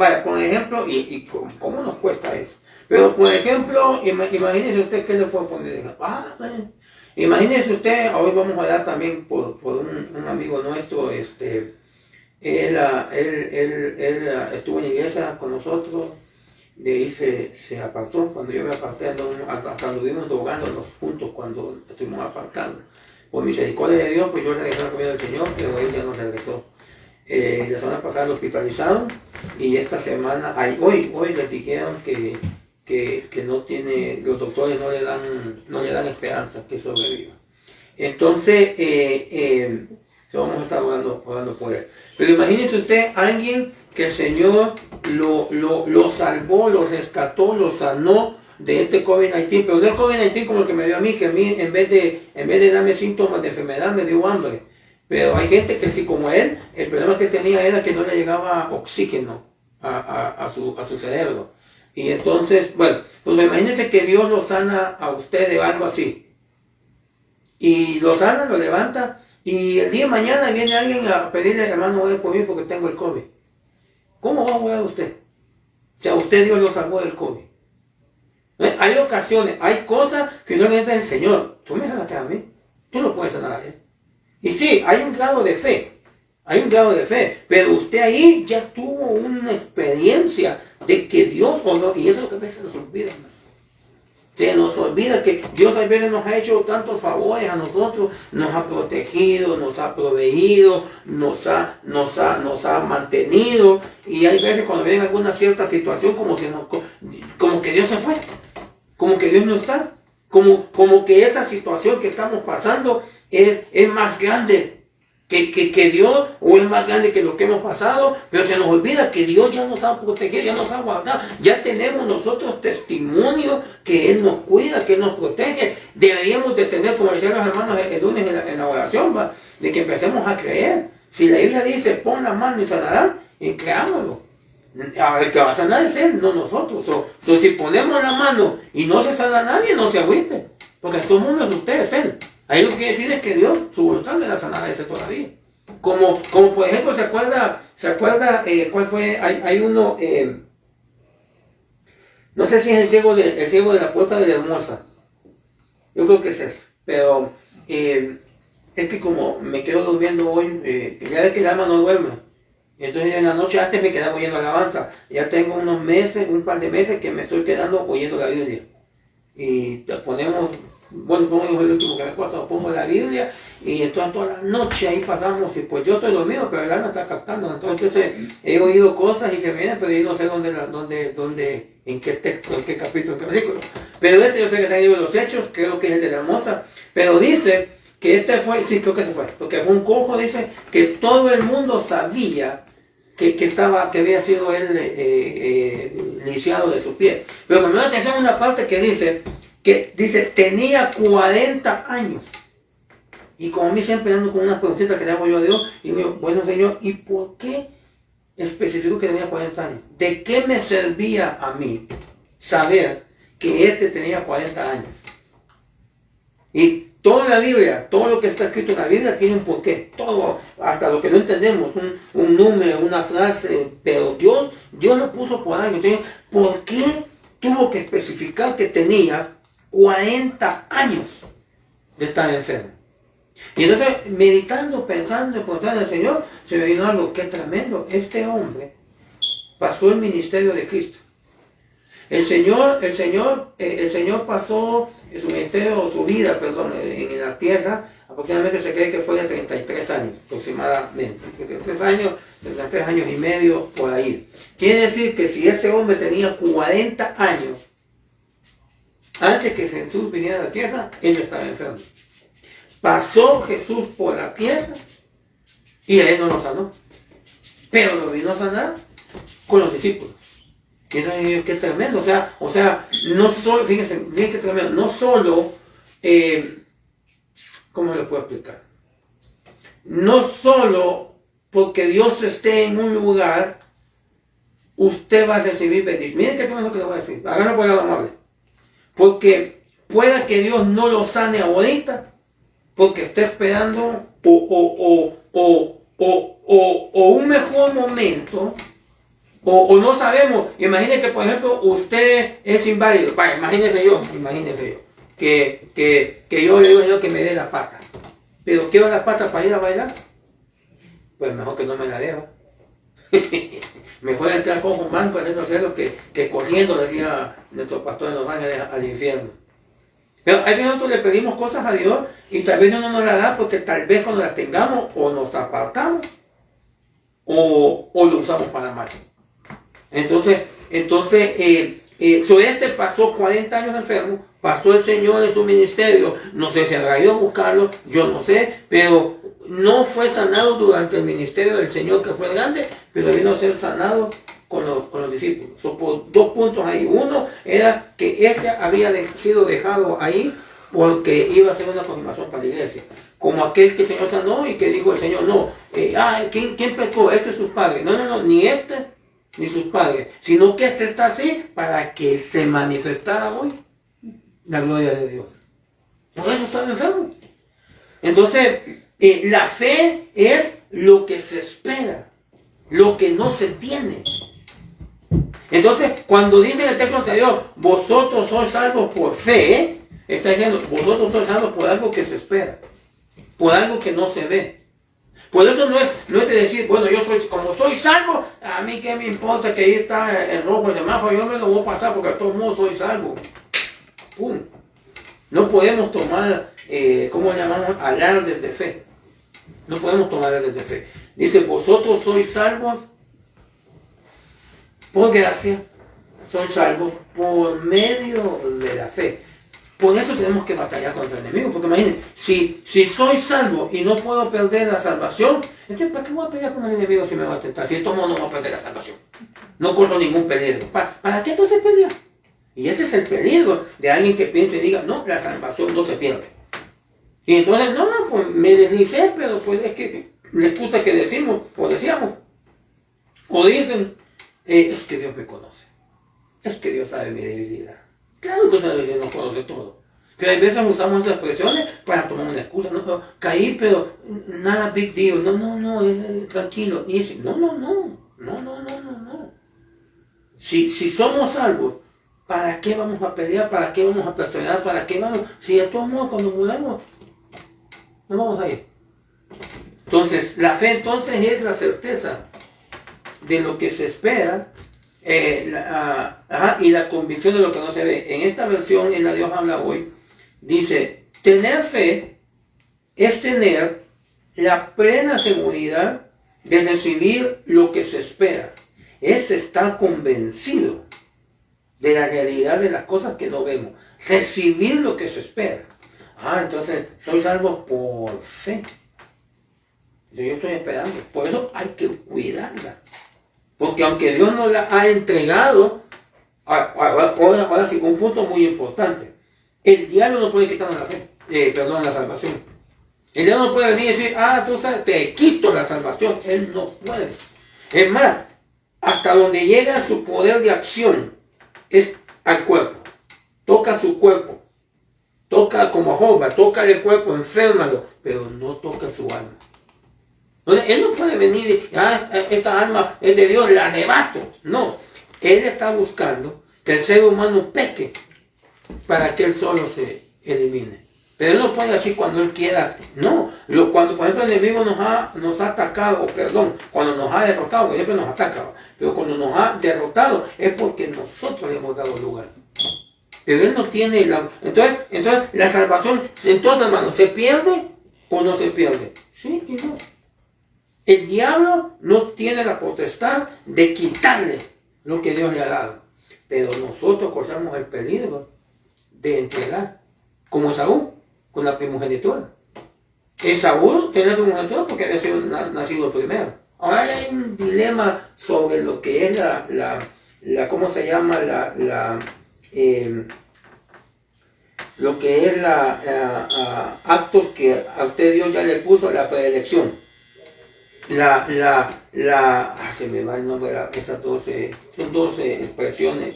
y cómo nos cuesta eso. Pero por ejemplo, imagínese usted qué le puedo poner. Imagínese usted, hoy vamos a hablar también por un amigo nuestro, él estuvo en la iglesia con nosotros, de ahí se apartó. Cuando yo me aparté, hasta lo vimos drogándonos juntos cuando estuvimos apartados. Por misericordia de Dios, pues yo le dejé la comida del Señor, pero él ya no regresó. La semana pasada lo hospitalizaron y esta semana, hoy les dijeron que no tiene, los doctores no le dan esperanza que sobreviva. Entonces, vamos a estar orando por él. Pero imagínense usted, alguien que el Señor lo salvó, lo rescató, lo sanó de este COVID-19, pero no el COVID-19 como el que me dio a mí, que a mí en vez de darme síntomas de enfermedad me dio hambre. Pero hay gente que sí, como él, el problema que tenía era que no le llegaba oxígeno a su cerebro. Y entonces, bueno, pues imagínense que Dios lo sana a usted de algo así. Y lo sana, lo levanta, y el día de mañana viene alguien a pedirle, hermano, voy por mí porque tengo el COVID. ¿Cómo va a orar usted? O sea, usted Dios lo salvó del COVID. Hay ocasiones, hay cosas que Dios le dice al Señor, tú me sanaste a mí, tú no puedes sanar a él. Y sí, hay un grado de fe, pero usted ahí ya tuvo una experiencia de que Dios, y eso es lo que a veces se nos olvida, hermano. Se nos olvida que Dios a veces nos ha hecho tantos favores a nosotros, nos ha protegido, nos ha proveído, nos ha mantenido, y hay veces cuando viene alguna cierta situación como que Dios se fue, como que Dios no está, como que esa situación que estamos pasando es más grande que Dios, o es más grande que lo que hemos pasado, pero se nos olvida que Dios ya nos ha protegido, ya nos ha guardado, ya tenemos nosotros testimonio que Él nos cuida, que Él nos protege. Deberíamos de tener, como decían los hermanos el lunes en la oración, de que empecemos a creer. Si la Biblia dice, pon la mano y sanarán, y creámoslo. El que va a sanar es Él, no nosotros. Si ponemos la mano y no se sana a nadie, no se agüite, porque todo el mundo es usted, es Él. Ahí lo que quiere decir es que Dios, su voluntad le da sanar a ese todavía. Como por ejemplo, ¿se acuerda cuál fue? Hay uno, no sé si es el ciego de la puerta de la Hermosa. Yo creo que es eso. Pero es que como me quedo durmiendo hoy, ya ves que el alma no duerme. Entonces en la noche antes me quedaba oyendo alabanza. Ya tengo un par de meses que me estoy quedando oyendo la Biblia. Y ponemos... Bueno, pongo el último que me acuerdo, pongo la Biblia y entonces toda la noche ahí pasamos y pues yo estoy dormido, pero el alma está captando. Entonces he oído cosas y se me vienen, pero yo no sé en qué texto, en qué capítulo, en qué versículo. Pero yo sé que está en el libro de los Hechos, creo que es el de la Hermosa, pero dice que sí, creo que se fue, porque fue un cojo, dice que todo el mundo sabía que había sido él lisiado de su pie. Pero me da atención una parte que dice, tenía 40 años. Y como a mí siempre ando con unas preguntitas que le hago yo a Dios, y digo, bueno Señor, ¿y por qué especificó que tenía 40 años? ¿De qué me servía a mí saber que este tenía 40 años? Y toda la Biblia, todo lo que está escrito en la Biblia tiene un porqué. Todo, hasta lo que no entendemos, un número, una frase, pero Dios lo puso por algo. Entonces, ¿por qué tuvo que especificar que tenía 40 años de estar enfermo? Y entonces, meditando, pensando, preguntando al Señor, se me vino algo que tremendo. Este hombre pasó el ministerio de Cristo. El Señor pasó su ministerio, su vida, en la tierra, aproximadamente se cree que fue de 33 años, aproximadamente. 33 años y medio, por ahí. Quiere decir que si este hombre tenía 40 años, antes que Jesús viniera a la tierra, él estaba enfermo. Pasó Jesús por la tierra y a él no lo sanó. Pero lo vino a sanar con los discípulos. Y entonces, qué tremendo. O sea, no solo, fíjense, bien que tremendo, no solo, ¿cómo le puedo explicar? No solo porque Dios esté en un lugar, usted va a recibir bendición. Miren qué tremendo que le voy a decir. Háganlo por el lado amable. Porque pueda que Dios no lo sane ahorita, porque está esperando o un mejor momento, o no sabemos. Imagínense que, por ejemplo, usted es inválido. Vaya, imagínense yo, que yo le digo a Dios que me dé la pata. Pero quiero la pata para ir a bailar. Pues mejor que no me la deba. Mejor entrar con un banco en los cielos que corriendo, decía nuestro pastor en Los Ángeles, al infierno. Pero hay veces nosotros le pedimos cosas a Dios y tal vez Dios no nos las da porque tal vez cuando las tengamos o nos apartamos o lo usamos para mal. Entonces, este pasó 40 años enfermo, pasó el Señor en su ministerio, no sé si habrá ido a buscarlo, yo no sé, pero no fue sanado durante el ministerio del Señor, que fue grande, pero vino a ser sanado con los discípulos. Por dos puntos ahí. Uno era que este había sido dejado ahí porque iba a ser una confirmación para la iglesia. Como aquel que el Señor sanó y que dijo el Señor, no, ¿quién pecó? Este es sus padres. No, ni este ni sus padres, sino que este está así para que se manifestara hoy la gloria de Dios. Por eso estaba enfermo. Entonces, la fe es lo que se espera, lo que no se tiene. Entonces, cuando dice en el texto anterior, vosotros sois salvos por fe, está diciendo, vosotros sois salvos por algo que se espera, por algo que no se ve. Por eso no es de decir, bueno, como soy salvo, a mí qué me importa que ahí está el rojo, el semáforo, yo me lo voy a pasar porque a todos modos soy salvo. ¡Pum! No podemos tomar, ¿cómo llamamos? Alardes de fe. No podemos tomar alardes de fe. Dice, vosotros sois salvos por gracia, sois salvos por medio de la fe. Por eso tenemos que batallar contra el enemigo, porque imagínense, si soy salvo y no puedo perder la salvación, entonces ¿para qué voy a pelear con el enemigo si me va a tentar? Si de todo modo no voy a perder la salvación. No corro ningún peligro. ¿Para qué entonces pelear? Y ese es el peligro de alguien que piense y diga, no, la salvación no se pierde. Y entonces, no, pues me deslicé, pero pues es que la excusa que decíamos, o dicen, es que Dios me conoce, es que Dios sabe mi debilidad. Claro que Dios nos conoce todo. Pero hay veces usamos esas expresiones para tomar una excusa. No, caí, pero nada big deal. No, tranquilo. Y dice, no. Si somos salvos, ¿para qué vamos a pelear? ¿Para qué vamos a perseverar? ¿Para qué vamos? Si de todos modos cuando muramos, no vamos a ir. Entonces, la fe entonces es la certeza de lo que se espera. Y la convicción de lo que no se ve. En esta versión, en la Dios habla hoy, dice, tener fe es tener la plena seguridad de recibir lo que se espera. Es estar convencido de la realidad de las cosas que no vemos. Recibir lo que se espera. Entonces, soy salvo por fe. Yo estoy esperando. Por eso hay que cuidarla. Porque aunque Dios nos la ha entregado, ahora sí, un punto muy importante. El diablo no puede quitarnos la fe, la salvación. El diablo no puede venir y decir, tú sabes, te quito la salvación. Él no puede. Es más, hasta donde llega su poder de acción es al cuerpo. Toca su cuerpo. Toca como a Job, toca el cuerpo, enférmalo, pero no toca su alma. Entonces, él no puede venir y esta alma es de Dios, la arrebato. No, él está buscando que el ser humano peque para que él solo se elimine. Pero él no puede así cuando él quiera. No, cuando por ejemplo el enemigo nos ha atacado, cuando nos ha derrotado, porque siempre nos ataca, pero cuando nos ha derrotado es porque nosotros le hemos dado lugar. Pero él no tiene entonces la salvación, entonces hermano, ¿se pierde o no se pierde? Sí y no. El diablo no tiene la potestad de quitarle lo que Dios le ha dado. Pero nosotros corremos el peligro de entregar, como Esaú, con la primogenitura. Esaú tenía la primogenitura porque había sido nacido primero. Ahora hay un dilema sobre lo que es ¿cómo se llama? Lo que es actos que a usted Dios ya le puso, la predilección. Se me va el nombre, esas 12, son 12 expresiones.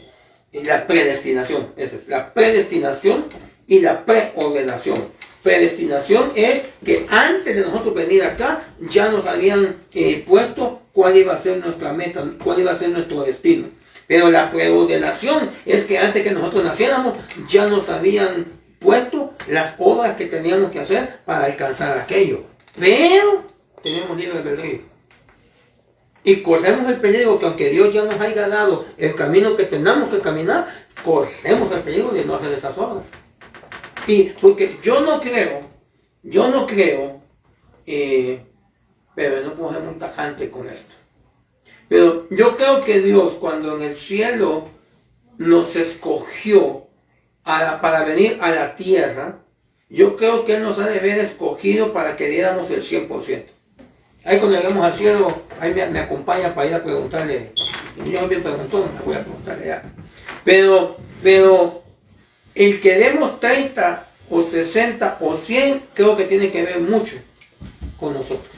La predestinación, esa es, la predestinación y la preordenación. Predestinación es que antes de nosotros venir acá, ya nos habían puesto cuál iba a ser nuestra meta, cuál iba a ser nuestro destino. Pero la preordenación es que antes que nosotros naciéramos, ya nos habían puesto las obras que teníamos que hacer para alcanzar aquello. Pero tenemos libre albedrío. Y corremos el peligro que aunque Dios ya nos haya dado el camino que tenemos que caminar, corremos el peligro de no hacer esas obras. Y porque yo no creo, pero no puedo ser muy tajante con esto. Pero yo creo que Dios, cuando en el cielo nos escogió para venir a la tierra, yo creo que Él nos ha de haber escogido para que diéramos el 100%. Ahí cuando lleguemos al cielo, ahí me acompaña para ir a preguntarle. Yo bien preguntó, me voy a preguntarle ya. Pero el que demos 30 o 60 o 100, creo que tiene que ver mucho con nosotros.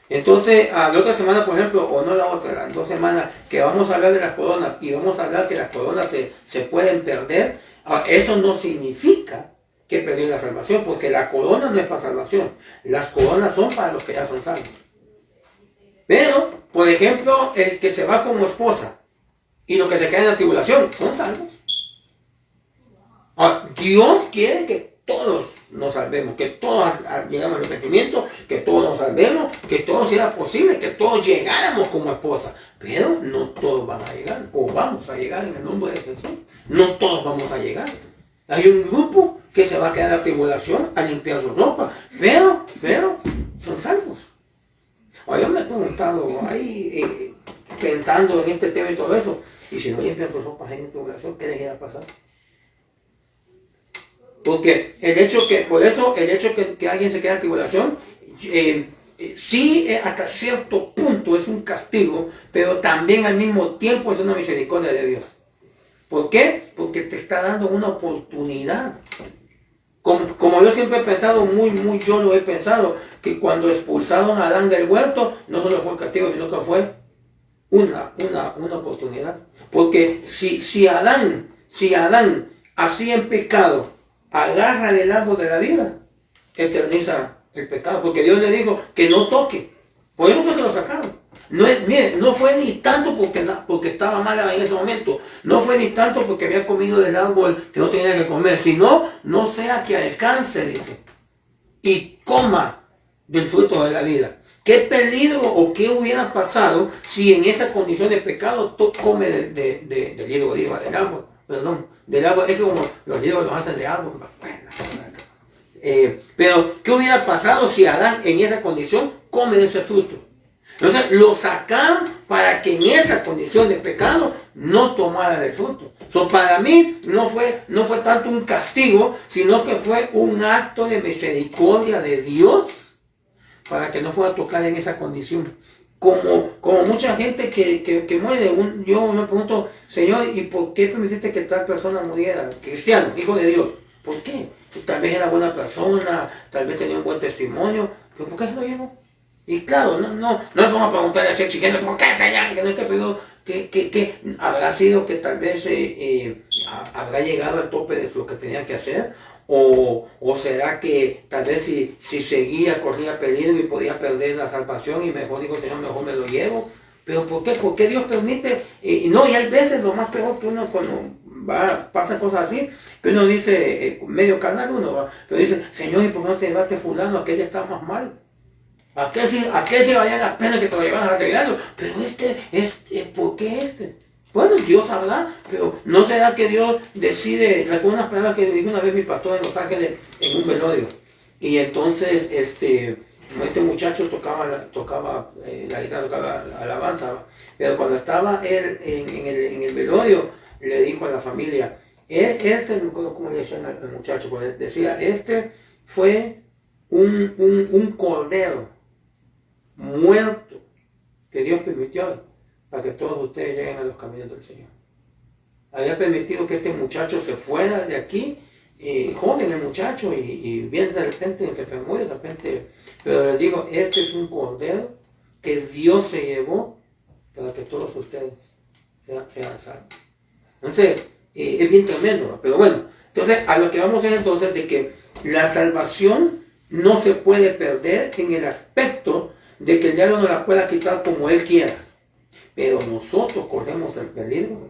Entonces, la otra semana, por ejemplo, o no la otra, las 2 semanas, que vamos a hablar de las coronas y vamos a hablar que las coronas se pueden perder, eso no significa que perdió la salvación, porque la corona no es para salvación, las coronas son para los que ya son salvos. Pero, por ejemplo, el que se va como esposa y los que se quedan en la tribulación son salvos. Dios quiere que todos nos salvemos, que todos llegamos al arrepentimiento, que todos nos salvemos, que todo sea posible, que todos llegáramos como esposa. Pero no todos van a llegar, o vamos a llegar en el nombre de Jesús. No todos vamos a llegar. Hay un grupo que se va a quedar en la tribulación a limpiar su ropa, pero son salvos. Yo me he preguntado ahí, pensando en este tema y todo eso, y si no limpian sus ropas en la tribulación, ¿qué les irá a pasar? Porque el hecho que alguien se quede en tribulación, sí, hasta cierto punto es un castigo, pero también al mismo tiempo es una misericordia de Dios. ¿Por qué? Porque te está dando una oportunidad. Como yo siempre he pensado, yo lo he pensado, que cuando expulsaron a Adán del huerto, no solo fue un castigo, sino que fue una oportunidad. Porque si Adán así en pecado, agarra del árbol de la vida, eterniza el pecado, porque Dios le dijo que no toque. Por eso fue que lo sacaron. No fue ni tanto porque estaba mala en ese momento, no fue ni tanto porque había comido del árbol que no tenía que comer, sino no sea que alcance, dice, y coma del fruto de la vida. ¿Qué peligro o qué hubiera pasado si en esa condición de pecado come del hierro de del árbol? Del árbol, es que como los hierbos los hacen de árbol. Pero, ¿qué hubiera pasado si Adán en esa condición come de ese fruto? Entonces, lo sacaron para que en esa condición de pecado no tomara del fruto. Para mí, no fue tanto un castigo, sino que fue un acto de misericordia de Dios para que no fuera a tocar en esa condición. como mucha gente que muere, yo me pregunto, Señor, ¿y por qué permitiste que tal persona muriera? Cristiano, hijo de Dios. ¿Por qué? Tal vez era buena persona, tal vez tenía un buen testimonio, pero ¿por qué se lo llevó? Y claro, no es como preguntarle así exigiendo, ¿por qué, Señor? Que no es que pidió, que habrá sido que tal vez habrá llegado al tope de lo que tenía que hacer, o será que tal vez si seguía corría peligro y podía perder la salvación y mejor digo, Señor, mejor me lo llevo. Pero ¿por qué? ¿Por qué Dios permite? No, y hay veces lo más peor que uno cuando pasan cosas así, que uno dice, medio carnal uno va, pero dice, Señor, ¿y por qué no te llevaste fulano? Aquel ya está más mal. Aquel sí valía la pena que te lo llevaran a arreglarlo, pero ¿por qué este? Bueno, Dios sabrá, pero ¿no será que Dios decide? Recuerdo unas palabras que dijo una vez mi pastor en Los Ángeles en un velorio, y entonces este muchacho tocaba la guitarra, tocaba la alabanza, pero cuando estaba él en el velorio, le dijo a la familia, no recuerdo cómo le decían al muchacho, pues decía, fue un cordero muerto que Dios permitió para que todos ustedes lleguen a los caminos del Señor. Había permitido que este muchacho se fuera de aquí, joven el muchacho, y bien de repente se enfermó, de repente, pero les digo, este es un cordero que Dios se llevó para que todos ustedes sean salvos. Entonces, es bien tremendo, ¿no? Pero bueno, entonces a lo que vamos es entonces de que la salvación no se puede perder en el aspecto de que el diablo no la pueda quitar como él quiera, pero nosotros corremos el peligro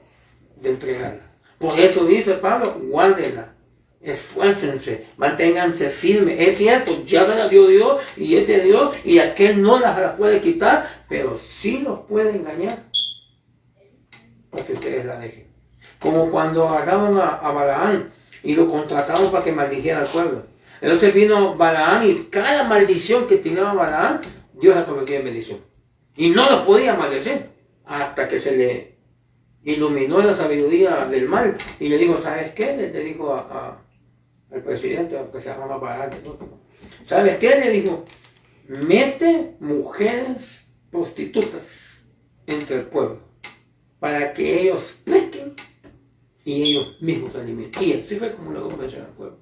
de entregarla. Por eso dice Pablo, guárdenla, esfuércense, manténganse firmes. Es cierto, ya se la dio Dios y es de Dios y aquel no la puede quitar, pero sí los puede engañar para que ustedes la dejen. Como cuando agarraron a Balaam y lo contrataron para que maldijera al pueblo. Entonces vino Balaam y cada maldición que tiraba Balaam, Dios la convertía en bendición. Y no lo podía maldecir hasta que se le iluminó la sabiduría del mal. Y le dijo, ¿sabes qué? Le dijo al presidente, que se llamaba Balaam, ¿sabes qué? Le dijo, mete mujeres prostitutas entre el pueblo para que ellos pequen y ellos mismos se alimenten. Y así fue como lo convenció al pueblo.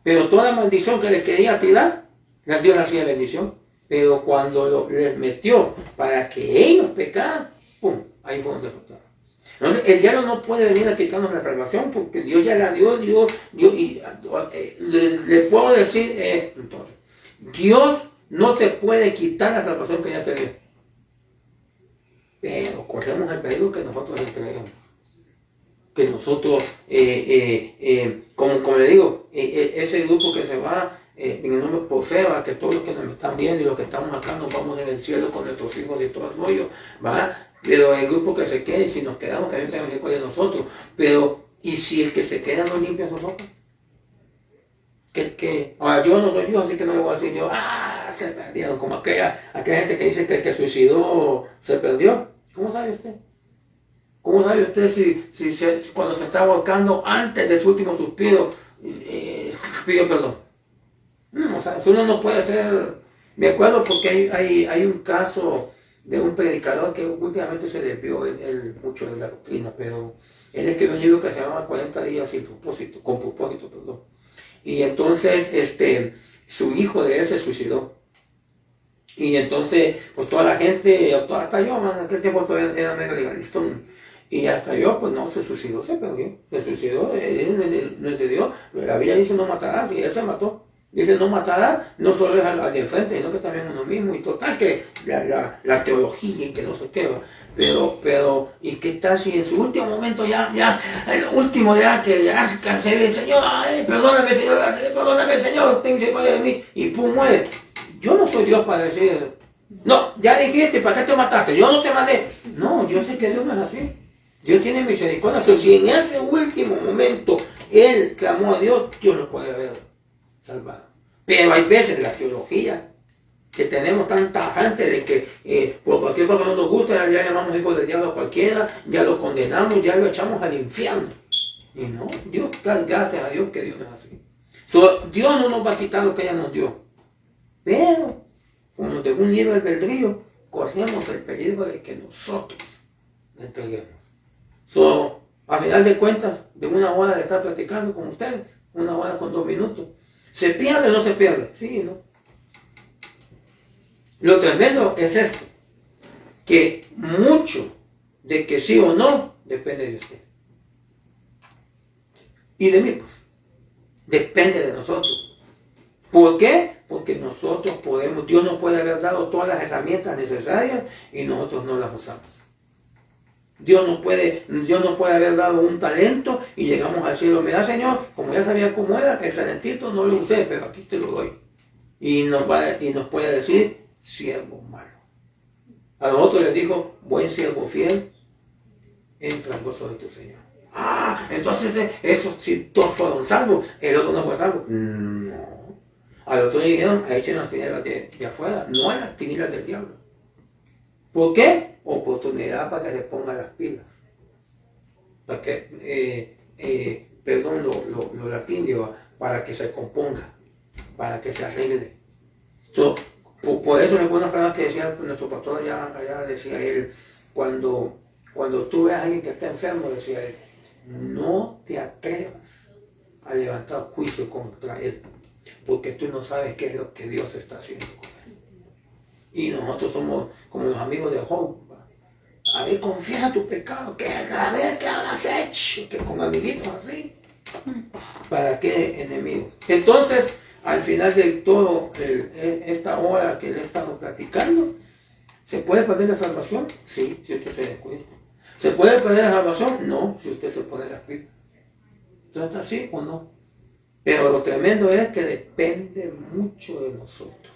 Pero toda maldición que le quería tirar, Dios le hacía bendición. Pero cuando les metió para que ellos pecaran, ¡pum! Ahí fueron derrotados. Entonces, el diablo no puede venir a quitarnos la salvación porque Dios ya la dio, y le puedo decir esto entonces. Dios no te puede quitar la salvación que ya te dio. Pero corremos el peligro que nosotros entreguemos. Que nosotros, como le digo, ese grupo que se va en el nombre por fe, que todos los que nos están viendo y los que estamos acá nos vamos en el cielo con nuestros hijos y todo el rollo, ¿va? Pero el grupo que se quede, si nos quedamos, que Dios se bendiga de nosotros. Pero, ¿y si el que se queda no limpia sus ropas? Ahora, yo no soy Dios, así que no le voy a decir yo, se perdieron, como aquella gente que dice que el que suicidó se perdió. ¿Cómo sabe usted? ¿Cómo sabe usted si cuando se está ahorcando antes de su último suspiro, pidió perdón? O sea, uno no puede ser. Me acuerdo porque hay un caso de un predicador que últimamente se desvió mucho de la doctrina, pero él escribió un libro que se llama 40 días con propósito, perdón. Y entonces su hijo de él se suicidó. Y entonces, pues toda la gente, hasta yo, en aquel tiempo todavía era medio legalistón. Y hasta yo, pues no, se suicidó, se perdió. Se suicidó, él no es de Dios. La Biblia dice no matarás, y él se mató. Dice no matará, no solo es al de frente, sino que también uno mismo. Y total que la teología y que no se queda. Pero, ¿y qué tal si en su último momento ya, el último que ya se cansé el Señor, perdóname Señor, ten misericordia de mí, y pum, muere? Yo no soy Dios para decir, no, ya dijiste, ¿para qué te mataste? Yo no te mandé. No, yo sé que Dios no es así. Dios tiene misericordia. Entonces, si en ese último momento él clamó a Dios, Dios lo puede haber salvado. Pero hay veces la teología que tenemos tan tajante de que por cualquier cosa que no nos gusta, ya llamamos hijos del diablo a cualquiera, ya lo condenamos, ya lo echamos al infierno. Y no, Dios, gracias a Dios que Dios no es así. Dios no nos va a quitar lo que ella nos dio. Pero, como nos dejó un libre albedrío, corremos el peligro de que nosotros le entreguemos. A final de cuentas, de una hora de estar platicando con ustedes, una hora con 2 minutos, ¿se pierde o no se pierde? Sí, ¿no? Lo tremendo es esto, que mucho de que sí o no depende de usted. Y de mí, pues. Depende de nosotros. ¿Por qué? Porque nosotros podemos, Dios nos puede haber dado todas las herramientas necesarias y nosotros no las usamos. Dios nos puede haber dado un talento y llegamos al cielo. Mira, Señor, como ya sabía cómo era, el talentito no lo usé, pero aquí te lo doy. Y nos puede decir, siervo malo. A nosotros les dijo, buen siervo fiel, entra al gozo de tu Señor. Entonces esos si todos fueron salvos, el otro no fue salvo. No. Al otro le dijeron, echen las tinieblas de afuera, no a las tinieblas del diablo. ¿Por qué? Oportunidad para que se pongan las pilas. Para que, perdón lo latín, para que se componga, para que se arregle. Por eso en algunas palabras que decía nuestro pastor allá decía él, cuando tú ves a alguien que está enfermo, decía él, no te atrevas a levantar juicio contra él, porque tú no sabes qué es lo que Dios está haciendo con él. Y nosotros somos como los amigos de Job. A ver, confiesa tu pecado, a ver qué habrás hecho, que con amiguitos así. ¿Para qué enemigos? Entonces, al final de todo esta hora que le he estado platicando, ¿se puede perder la salvación? Sí, si usted se descuida. ¿Se puede perder la salvación? No, si usted se pone las pilas. ¿Entonces está así o no? Pero lo tremendo es que depende mucho de nosotros.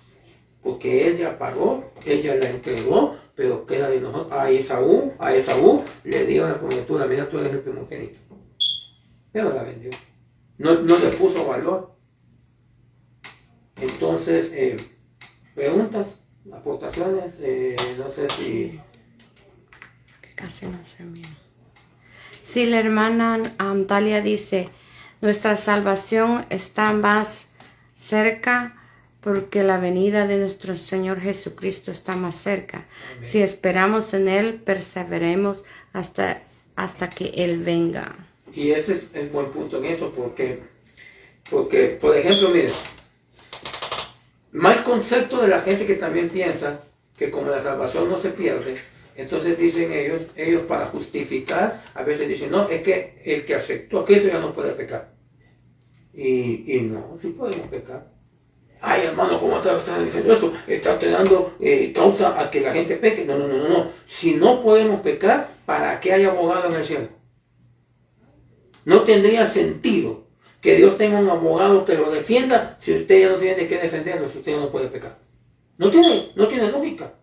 Porque Él ya pagó, ella la entregó, pero queda de nosotros. A Esaú le dio la promesa, mira, tú eres el primogénito. Pero la vendió. No le puso valor. Entonces, preguntas, aportaciones, no sé si... Casi no se mira. Sí, la hermana Talia dice, nuestra salvación está más cerca porque la venida de nuestro Señor Jesucristo está más cerca. Amén. Si esperamos en Él, perseveremos hasta que Él venga. Y ese es buen punto en eso, porque por ejemplo, mire, más concepto de la gente que también piensa que como la salvación no se pierde, entonces dicen ellos para justificar, a veces dicen, no, es que el que aceptó a Cristo ya no puede pecar. Y no, sí podemos pecar. Ay, hermano, ¿cómo estás diciendo eso? Estás dando causa a que la gente peque. No. Si no podemos pecar, ¿para qué hay abogado en el cielo? No tendría sentido que Dios tenga un abogado que lo defienda si usted ya no tiene que defenderlo, si usted ya no puede pecar. No tiene lógica.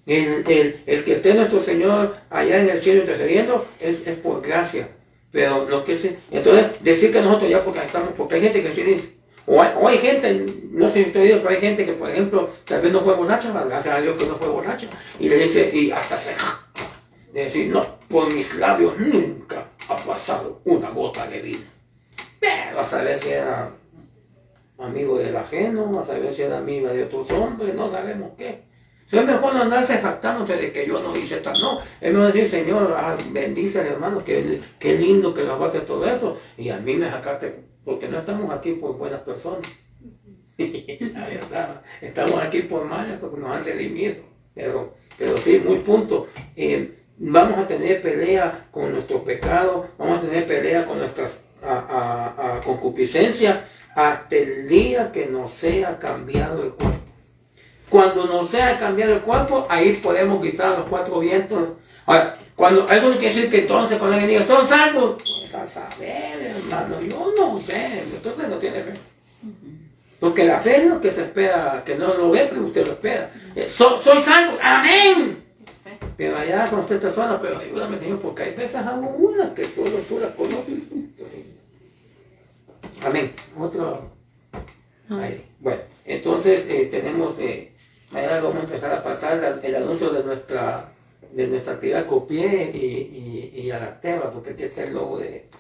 El que esté nuestro Señor allá en el cielo intercediendo es por gracia. Pero lo que se... Entonces, decir que nosotros ya porque hay gente que sí dice, o hay gente, no sé si estoy diciendo, pero hay gente que, por ejemplo, tal vez no fue borracha, gracias a Dios que no fue borracha, y le dice, y hasta se de decir, no, por mis labios nunca ha pasado una gota de vino. Pero a saber si era amigo del ajeno, a saber si era amiga de otros hombres, no sabemos qué. Es mejor no andarse jactándose de que yo no hice tal, no. Es mejor decir, Señor, bendice al hermano, qué lindo que lo aguante todo eso, y a mí me sacaste, porque no estamos aquí por buenas personas. La verdad, estamos aquí por malas porque nos han redimido. Pero sí, muy punto. Vamos a tener pelea con nuestro pecado, vamos a tener pelea con nuestras concupiscencia hasta el día que nos sea cambiado el cuerpo. Cuando nos sea cambiado el cuerpo, ahí podemos quitar los 4 vientos. Ahora, eso no quiere decir que entonces cuando alguien diga, ¿son salvos? Pues a saber, hermano, yo no sé, entonces no tiene fe. Porque la fe es lo que se espera, que no lo ve, pero usted lo espera. Soy salvo, amén. Pero allá con usted está sola, pero ayúdame, Señor, porque hay veces hago una que solo tú las conoces. Amén. Otro. Ahí. Bueno, entonces tenemos, mañana vamos a empezar a pasar el anuncio de nuestra actividad Copié y a la Teba, porque aquí está el logo de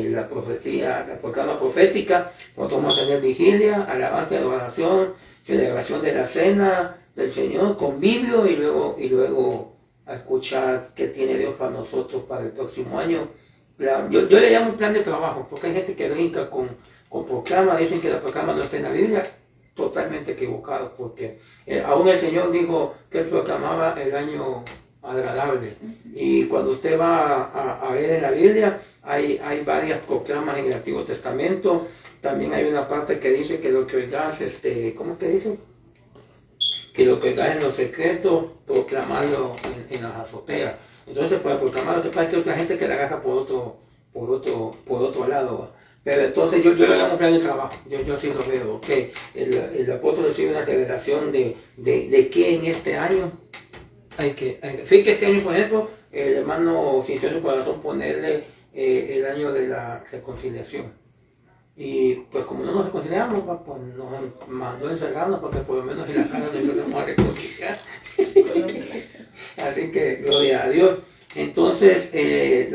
la profecía, la proclama profética. Nosotros vamos a tener vigilia, alabanza y adoración, celebración de la cena del Señor, convivio y luego a escuchar qué tiene Dios para nosotros para el próximo año. Yo le llamo un plan de trabajo, porque hay gente que brinca con proclama, dicen que la proclama no está en la Biblia, totalmente equivocado, porque aún el Señor dijo que él proclamaba el año agradable. Y cuando usted va a ver en la Biblia, hay varias proclamas en el Antiguo Testamento. También hay una parte que dice que lo que oigas, ¿cómo que dice? Que lo que oigas en los secretos, proclamarlo en las azoteas. Entonces, para proclamar, lo que pasa es que hay otra gente que la agarra por otro lado. Pero entonces yo lo llamo plan de trabajo, yo así lo veo, que el apóstol recibe una revelación de que en este año fíjate que este año, por ejemplo, el hermano sintió en su corazón ponerle el año de la reconciliación. Y pues como no nos reconciliamos, pues nos mandó encerrarnos porque por lo menos en la casa nos empezamos a reconciliar. Así que gloria a Dios. Entonces, el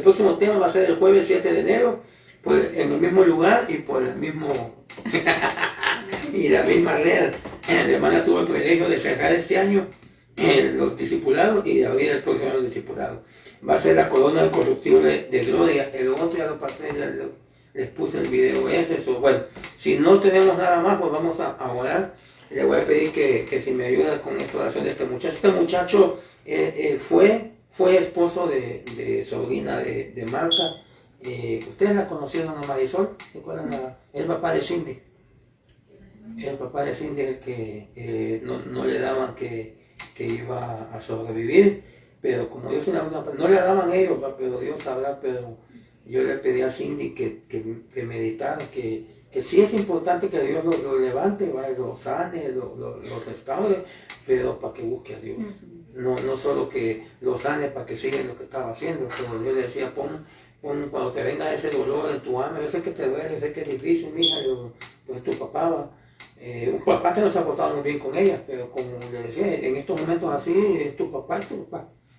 próximo tema va a ser el jueves 7 de enero, en el mismo lugar y por el mismo y la misma red. La hermana tuvo el privilegio de cerrar este año los discipulados y de abrir el próximo año discipulados. Va a ser la corona incorruptible de gloria. El otro ya lo pasé, les puse el video ese. Bueno, si no tenemos nada más, pues vamos a orar. Le voy a pedir que si me ayuda con esta oración de este muchacho. Este muchacho fue esposo de sobrina de Marta. Ustedes la conocieron, a Marisol, ¿recuerdan? El papá de Cindy. El papá de Cindy es el que no le daban que iba a sobrevivir, pero como Dios no le daban ellos, pero Dios sabrá. Pero yo le pedí a Cindy que meditara, que sí es importante que Dios lo levante, lo sane, lo restaure, pero para que busque a Dios. No solo que lo sane para que siga lo que estaba haciendo, pero Dios le decía, cuando te venga ese dolor en tu alma, yo sé que te duele, yo sé que es difícil, mija, pues tu papá un papá que no se ha portado muy bien con ella, pero como le decía, en estos momentos así, es tu papá.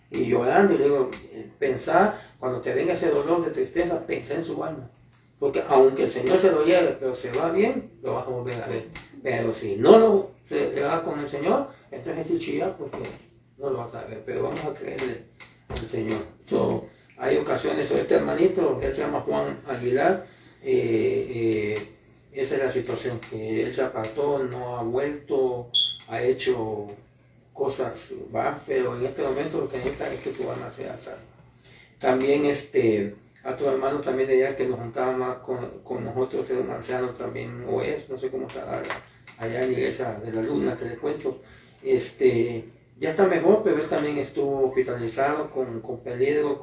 Y llorando, y le digo, pensar, cuando te venga ese dolor de tristeza, pensá en su alma. Porque aunque el Señor se lo lleve, pero se va bien, lo vas a volver a ver. Pero si no se va con el Señor, entonces es chillar porque no lo vas a ver. Pero vamos a creerle al Señor. Hay ocasiones, este hermanito, él se llama Juan Aguilar, esa es la situación, que él se apartó, no ha vuelto, ha hecho cosas, pero en este momento lo que necesita es que su alma sea salva. También a tu hermano también de allá que nos juntaba más con nosotros, era un anciano también, o es, no sé cómo está allá en la iglesia de la Luna, que le cuento, ya está mejor, pero él también estuvo hospitalizado con peligro,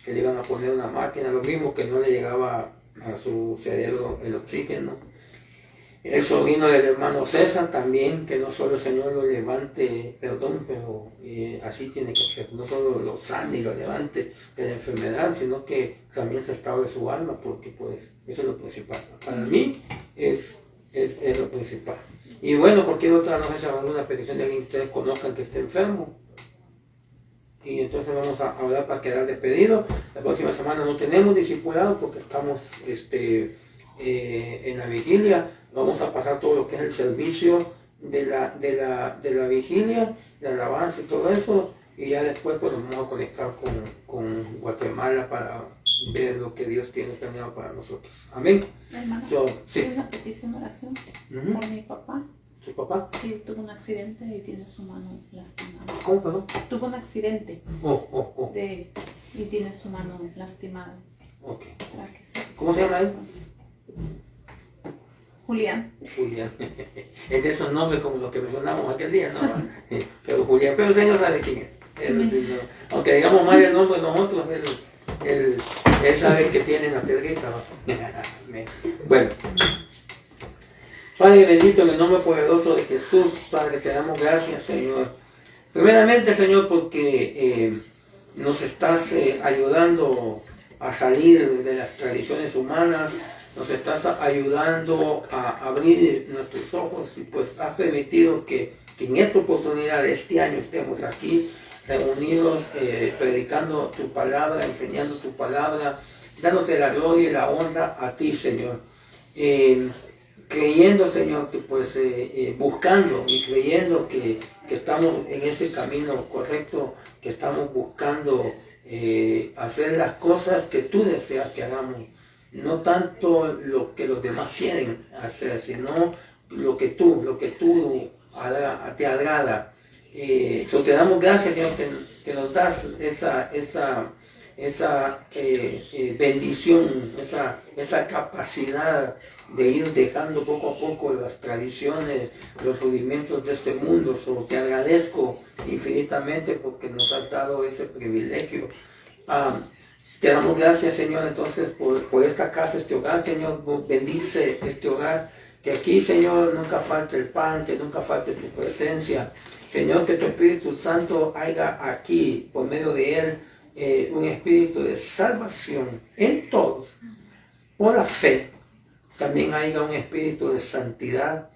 que le iban a poner una máquina, lo mismo, que no le llegaba a su cerebro el oxígeno. El sobrino del hermano César también, que no solo el Señor lo levante, pero así tiene que ser, no solo lo sane y lo levante de la enfermedad, sino que también restaure su alma, porque pues eso es lo principal. Para mí es lo principal. Y bueno, cualquier otra, no sé si alguna petición de alguien que ustedes conozcan que esté enfermo. Y entonces vamos a hablar para quedar despedidos. La próxima semana no tenemos discipulado porque estamos en la vigilia. Vamos a pasar todo lo que es el servicio de la vigilia, de alabanza y todo eso. Y ya después pues nos vamos a conectar con Guatemala para ver lo que Dios tiene planeado para nosotros. Amén. Hermano, Sí. una petición de oración por mi papá. ¿Su papá? Sí, tuvo un accidente y tiene su mano lastimada. ¿Cómo, perdón? Tuvo un accidente y tiene su mano lastimada. Ok. Para que se- ¿Cómo se llama él? Julián. Julián. Es de esos nombres como los que mencionamos aquel día, ¿no? Pero Julián, pero el Señor sabe quién es. Él, sí, no. Aunque digamos mal el nombre de nosotros, él sabe que tiene la piedrita, ¿no? Bueno. Padre bendito, en el nombre poderoso de Jesús, Padre, te damos gracias, Señor. Primeramente, Señor, porque nos estás ayudando a salir de las tradiciones humanas, nos estás ayudando a abrir nuestros ojos y pues has permitido que en esta oportunidad de este año estemos aquí reunidos, predicando tu palabra, enseñando tu palabra, dándote la gloria y la honra a ti, Señor. creyendo, Señor, que pues buscando y creyendo que estamos en ese camino correcto, que estamos buscando hacer las cosas que tú deseas que hagamos, no tanto lo que los demás quieren hacer, sino lo que tú te agrada. Te damos gracias, Señor, que nos das esa bendición, esa capacidad de ir dejando poco a poco las tradiciones, los rudimentos de este mundo. Te agradezco infinitamente porque nos has dado ese privilegio. Te damos gracias, Señor, entonces por esta casa, este hogar, Señor. Bendice este hogar, que aquí, Señor, nunca falte el pan, que nunca falte tu presencia. Señor, que tu Espíritu Santo haya aquí, por medio de él, un espíritu de salvación en todos, por la fe. También haya un espíritu de santidad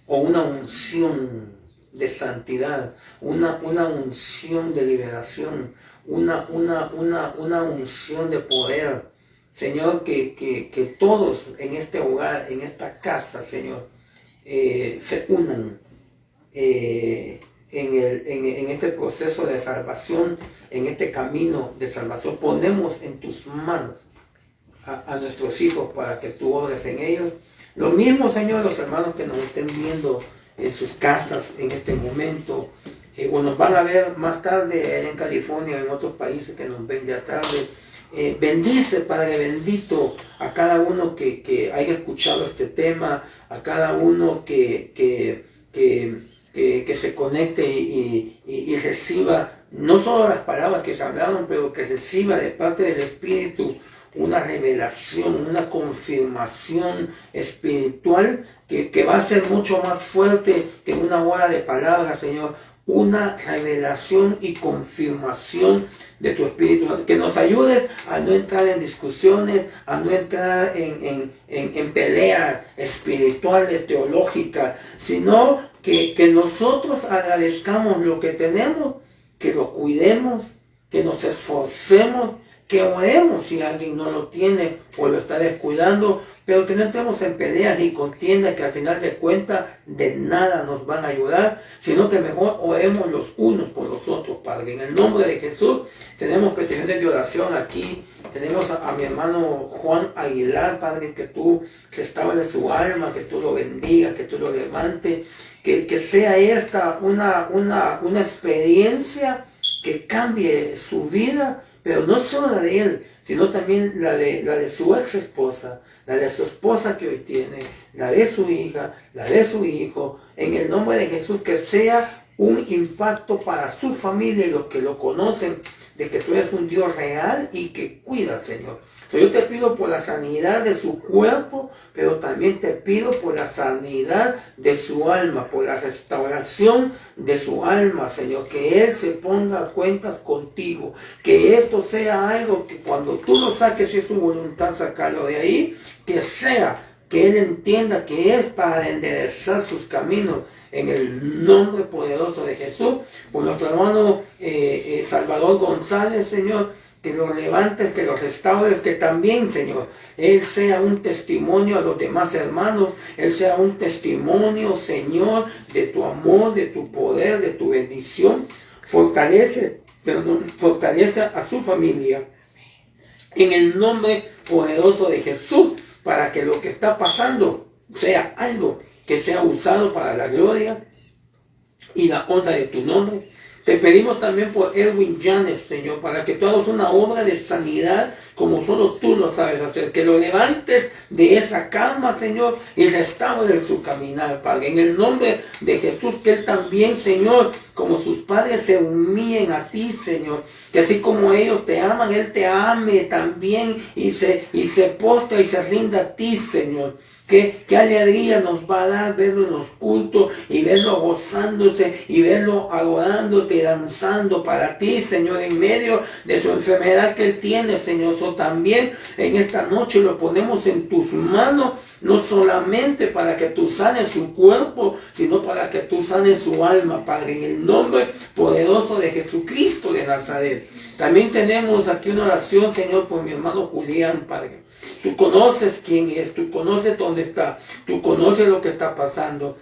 o una unción de santidad, una unción de liberación, una unción de poder. Señor, que todos en este hogar, en esta casa, Señor, se unan en este proceso de salvación, en este camino de salvación. Ponemos en tus manos a nuestros hijos para que tú obres en ellos. Lo mismo, Señor, los hermanos que nos estén viendo en sus casas en este momento, o nos van a ver más tarde en California o en otros países que nos ven ya tarde. Bendice, Padre bendito, a cada uno que haya escuchado este tema, a cada uno que se conecte y reciba no solo las palabras que se hablaron, pero que reciba de parte del Espíritu una revelación, una confirmación espiritual que va a ser mucho más fuerte que una hora de palabras, Señor. Una revelación y confirmación de tu Espíritu, que nos ayude a no entrar en discusiones, a no entrar en peleas espirituales, teológicas, sino que nosotros agradezcamos lo que tenemos, que lo cuidemos, que nos esforcemos, que oremos si alguien no lo tiene o lo está descuidando, pero que no entremos en peleas ni contiendas que al final de cuentas de nada nos van a ayudar, sino que mejor oremos los unos por los otros, Padre. En el nombre de Jesús tenemos peticiones de oración aquí. Tenemos a mi hermano Juan Aguilar, Padre, que tú restaures su alma, que tú lo bendigas, que tú lo levantes, que sea esta una experiencia que cambie su vida, pero no solo la de él, sino también la de su ex esposa, la de su esposa que hoy tiene, la de su hija, la de su hijo. En el nombre de Jesús, que sea un impacto para su familia y los que lo conocen, de que tú eres un Dios real y que cuida, Señor. Yo te pido por la sanidad de su cuerpo, pero también te pido por la sanidad de su alma, por la restauración de su alma, Señor. Que Él se ponga a cuentas contigo. Que esto sea algo que cuando tú lo saques, si es tu voluntad sacarlo de ahí, que sea que Él entienda que es para enderezar sus caminos. En el nombre poderoso de Jesús, por nuestro hermano Salvador González, Señor, que lo levantes, que lo restaures, que también, Señor, Él sea un testimonio a los demás hermanos, Él sea un testimonio, Señor, de tu amor, de tu poder, de tu bendición. Fortalece a su familia, en el nombre poderoso de Jesús, para que lo que está pasando sea algo que sea usado para la gloria y la honra de tu nombre. Te pedimos también por Edwin Janes, Señor, para que tú hagas una obra de sanidad como solo tú lo sabes hacer. Que lo levantes de esa cama, Señor, y restaures su caminar, Padre. En el nombre de Jesús, que Él también, Señor, como sus padres se humillen a ti, Señor. Que así como ellos te aman, Él te ame también y se postra y se rinda a ti, Señor. Qué alegría nos va a dar verlo en los cultos y verlo gozándose y verlo adorándote y danzando para ti, Señor, en medio de su enfermedad que Él tiene, Señor. También en esta noche lo ponemos en tus manos, no solamente para que tú sanes su cuerpo, sino para que tú sanes su alma, Padre, en el nombre poderoso de Jesucristo de Nazaret. También tenemos aquí una oración, Señor, por mi hermano Julián, Padre. Tú conoces quién es, tú conoces dónde está, tú conoces lo que está pasando.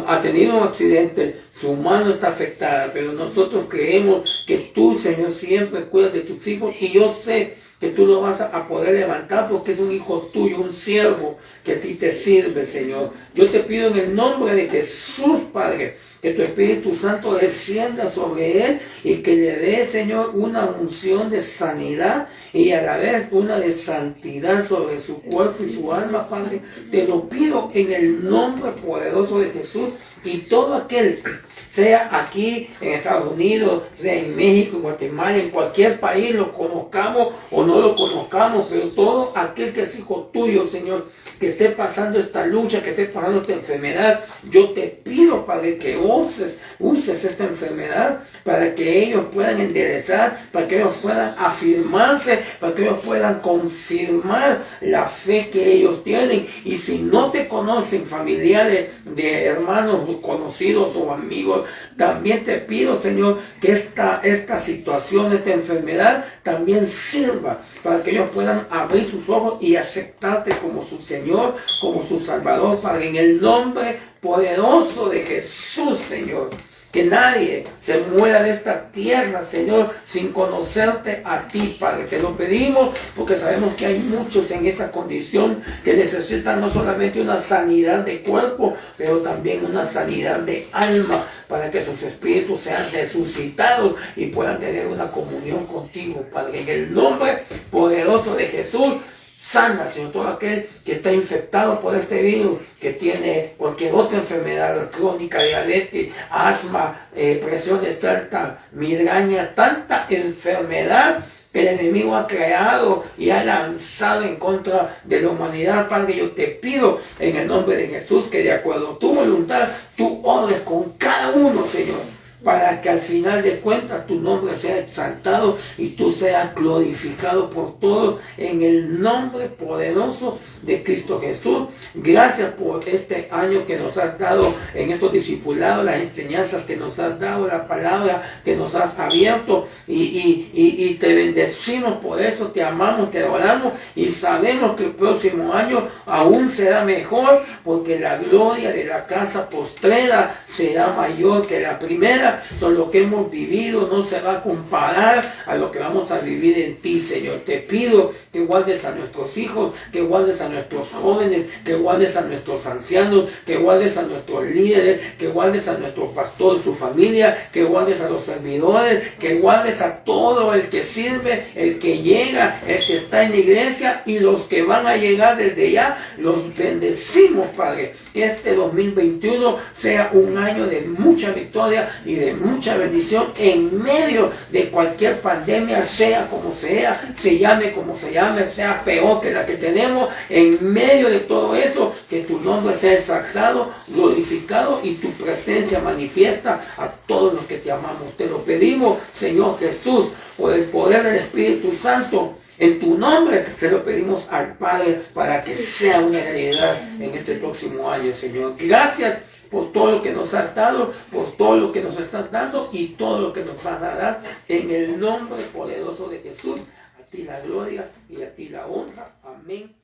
Ha tenido un accidente, su mano está afectada, pero nosotros creemos que tú, Señor, siempre cuidas de tus hijos, y yo sé que tú lo vas a poder levantar porque es un hijo tuyo, un siervo que a ti te sirve, Señor. Yo te pido en el nombre de Jesús, Padre, que tu Espíritu Santo descienda sobre él y que le dé, Señor, una unción de sanidad y a la vez una de santidad sobre su cuerpo y su alma, Padre. Te lo pido en el nombre poderoso de Jesús, y todo aquel, sea aquí en Estados Unidos, sea en México, en Guatemala, en cualquier país, lo conozcamos o no lo conozcamos, pero todo aquel que es hijo tuyo, Señor, que esté pasando esta lucha, que esté pasando esta enfermedad, yo te pido, Padre, que uses esta enfermedad para que ellos puedan enderezar, para que ellos puedan afirmarse, para que ellos puedan confirmar la fe que ellos tienen. Y si no te conocen, familiares, de hermanos conocidos o amigos, también te pido, Señor, que esta situación, esta enfermedad también sirva para que ellos puedan abrir sus ojos y aceptarte como su Señor, como su Salvador, Padre, en el nombre poderoso de Jesús, Señor. Que nadie se muera de esta tierra, Señor, sin conocerte a ti, Padre. Te lo pedimos porque sabemos que hay muchos en esa condición que necesitan no solamente una sanidad de cuerpo, pero también una sanidad de alma, para que sus espíritus sean resucitados y puedan tener una comunión contigo, Padre. En el nombre poderoso de Jesús, sana, Señor, todo aquel que está infectado por este virus, que tiene cualquier otra enfermedad crónica, diabetes, asma, presión alta, migraña, tanta enfermedad que el enemigo ha creado y ha lanzado en contra de la humanidad. Padre, yo te pido en el nombre de Jesús que de acuerdo a tu voluntad, tú obres con cada uno, Señor, para que al final de cuentas tu nombre sea exaltado y tú seas glorificado por todos, en el nombre poderoso de Cristo Jesús. Gracias por este año que nos has dado en estos discipulados, las enseñanzas que nos has dado, la palabra que nos has abierto, y te bendecimos por eso, te amamos, te adoramos, y sabemos que el próximo año aún será mejor, porque la gloria de la casa postrera será mayor que la primera. Lo que hemos vivido no se va a comparar a lo que vamos a vivir en ti, Señor. Te pido que guardes a nuestros hijos, que guardes a nuestros jóvenes, que guardes a nuestros ancianos, que guardes a nuestros líderes, que guardes a nuestro pastor, su familia, que guardes a los servidores, que guardes a todo el que sirve, el que llega, el que está en la iglesia, y los que van a llegar desde ya. Los bendecimos, Padre. Que este 2021 sea un año de mucha victoria y de mucha bendición en medio de cualquier pandemia, sea como sea, se llame como se llame, sea peor que la que tenemos. En medio de todo eso, que tu nombre sea exaltado, glorificado, y tu presencia manifiesta a todos los que te amamos. Te lo pedimos, Señor Jesús, por el poder del Espíritu Santo. En tu nombre se lo pedimos al Padre para que sea una realidad en este próximo año, Señor. Gracias por todo lo que nos has dado, por todo lo que nos estás dando y todo lo que nos vas a dar. En el nombre poderoso de Jesús, a ti la gloria y a ti la honra. Amén.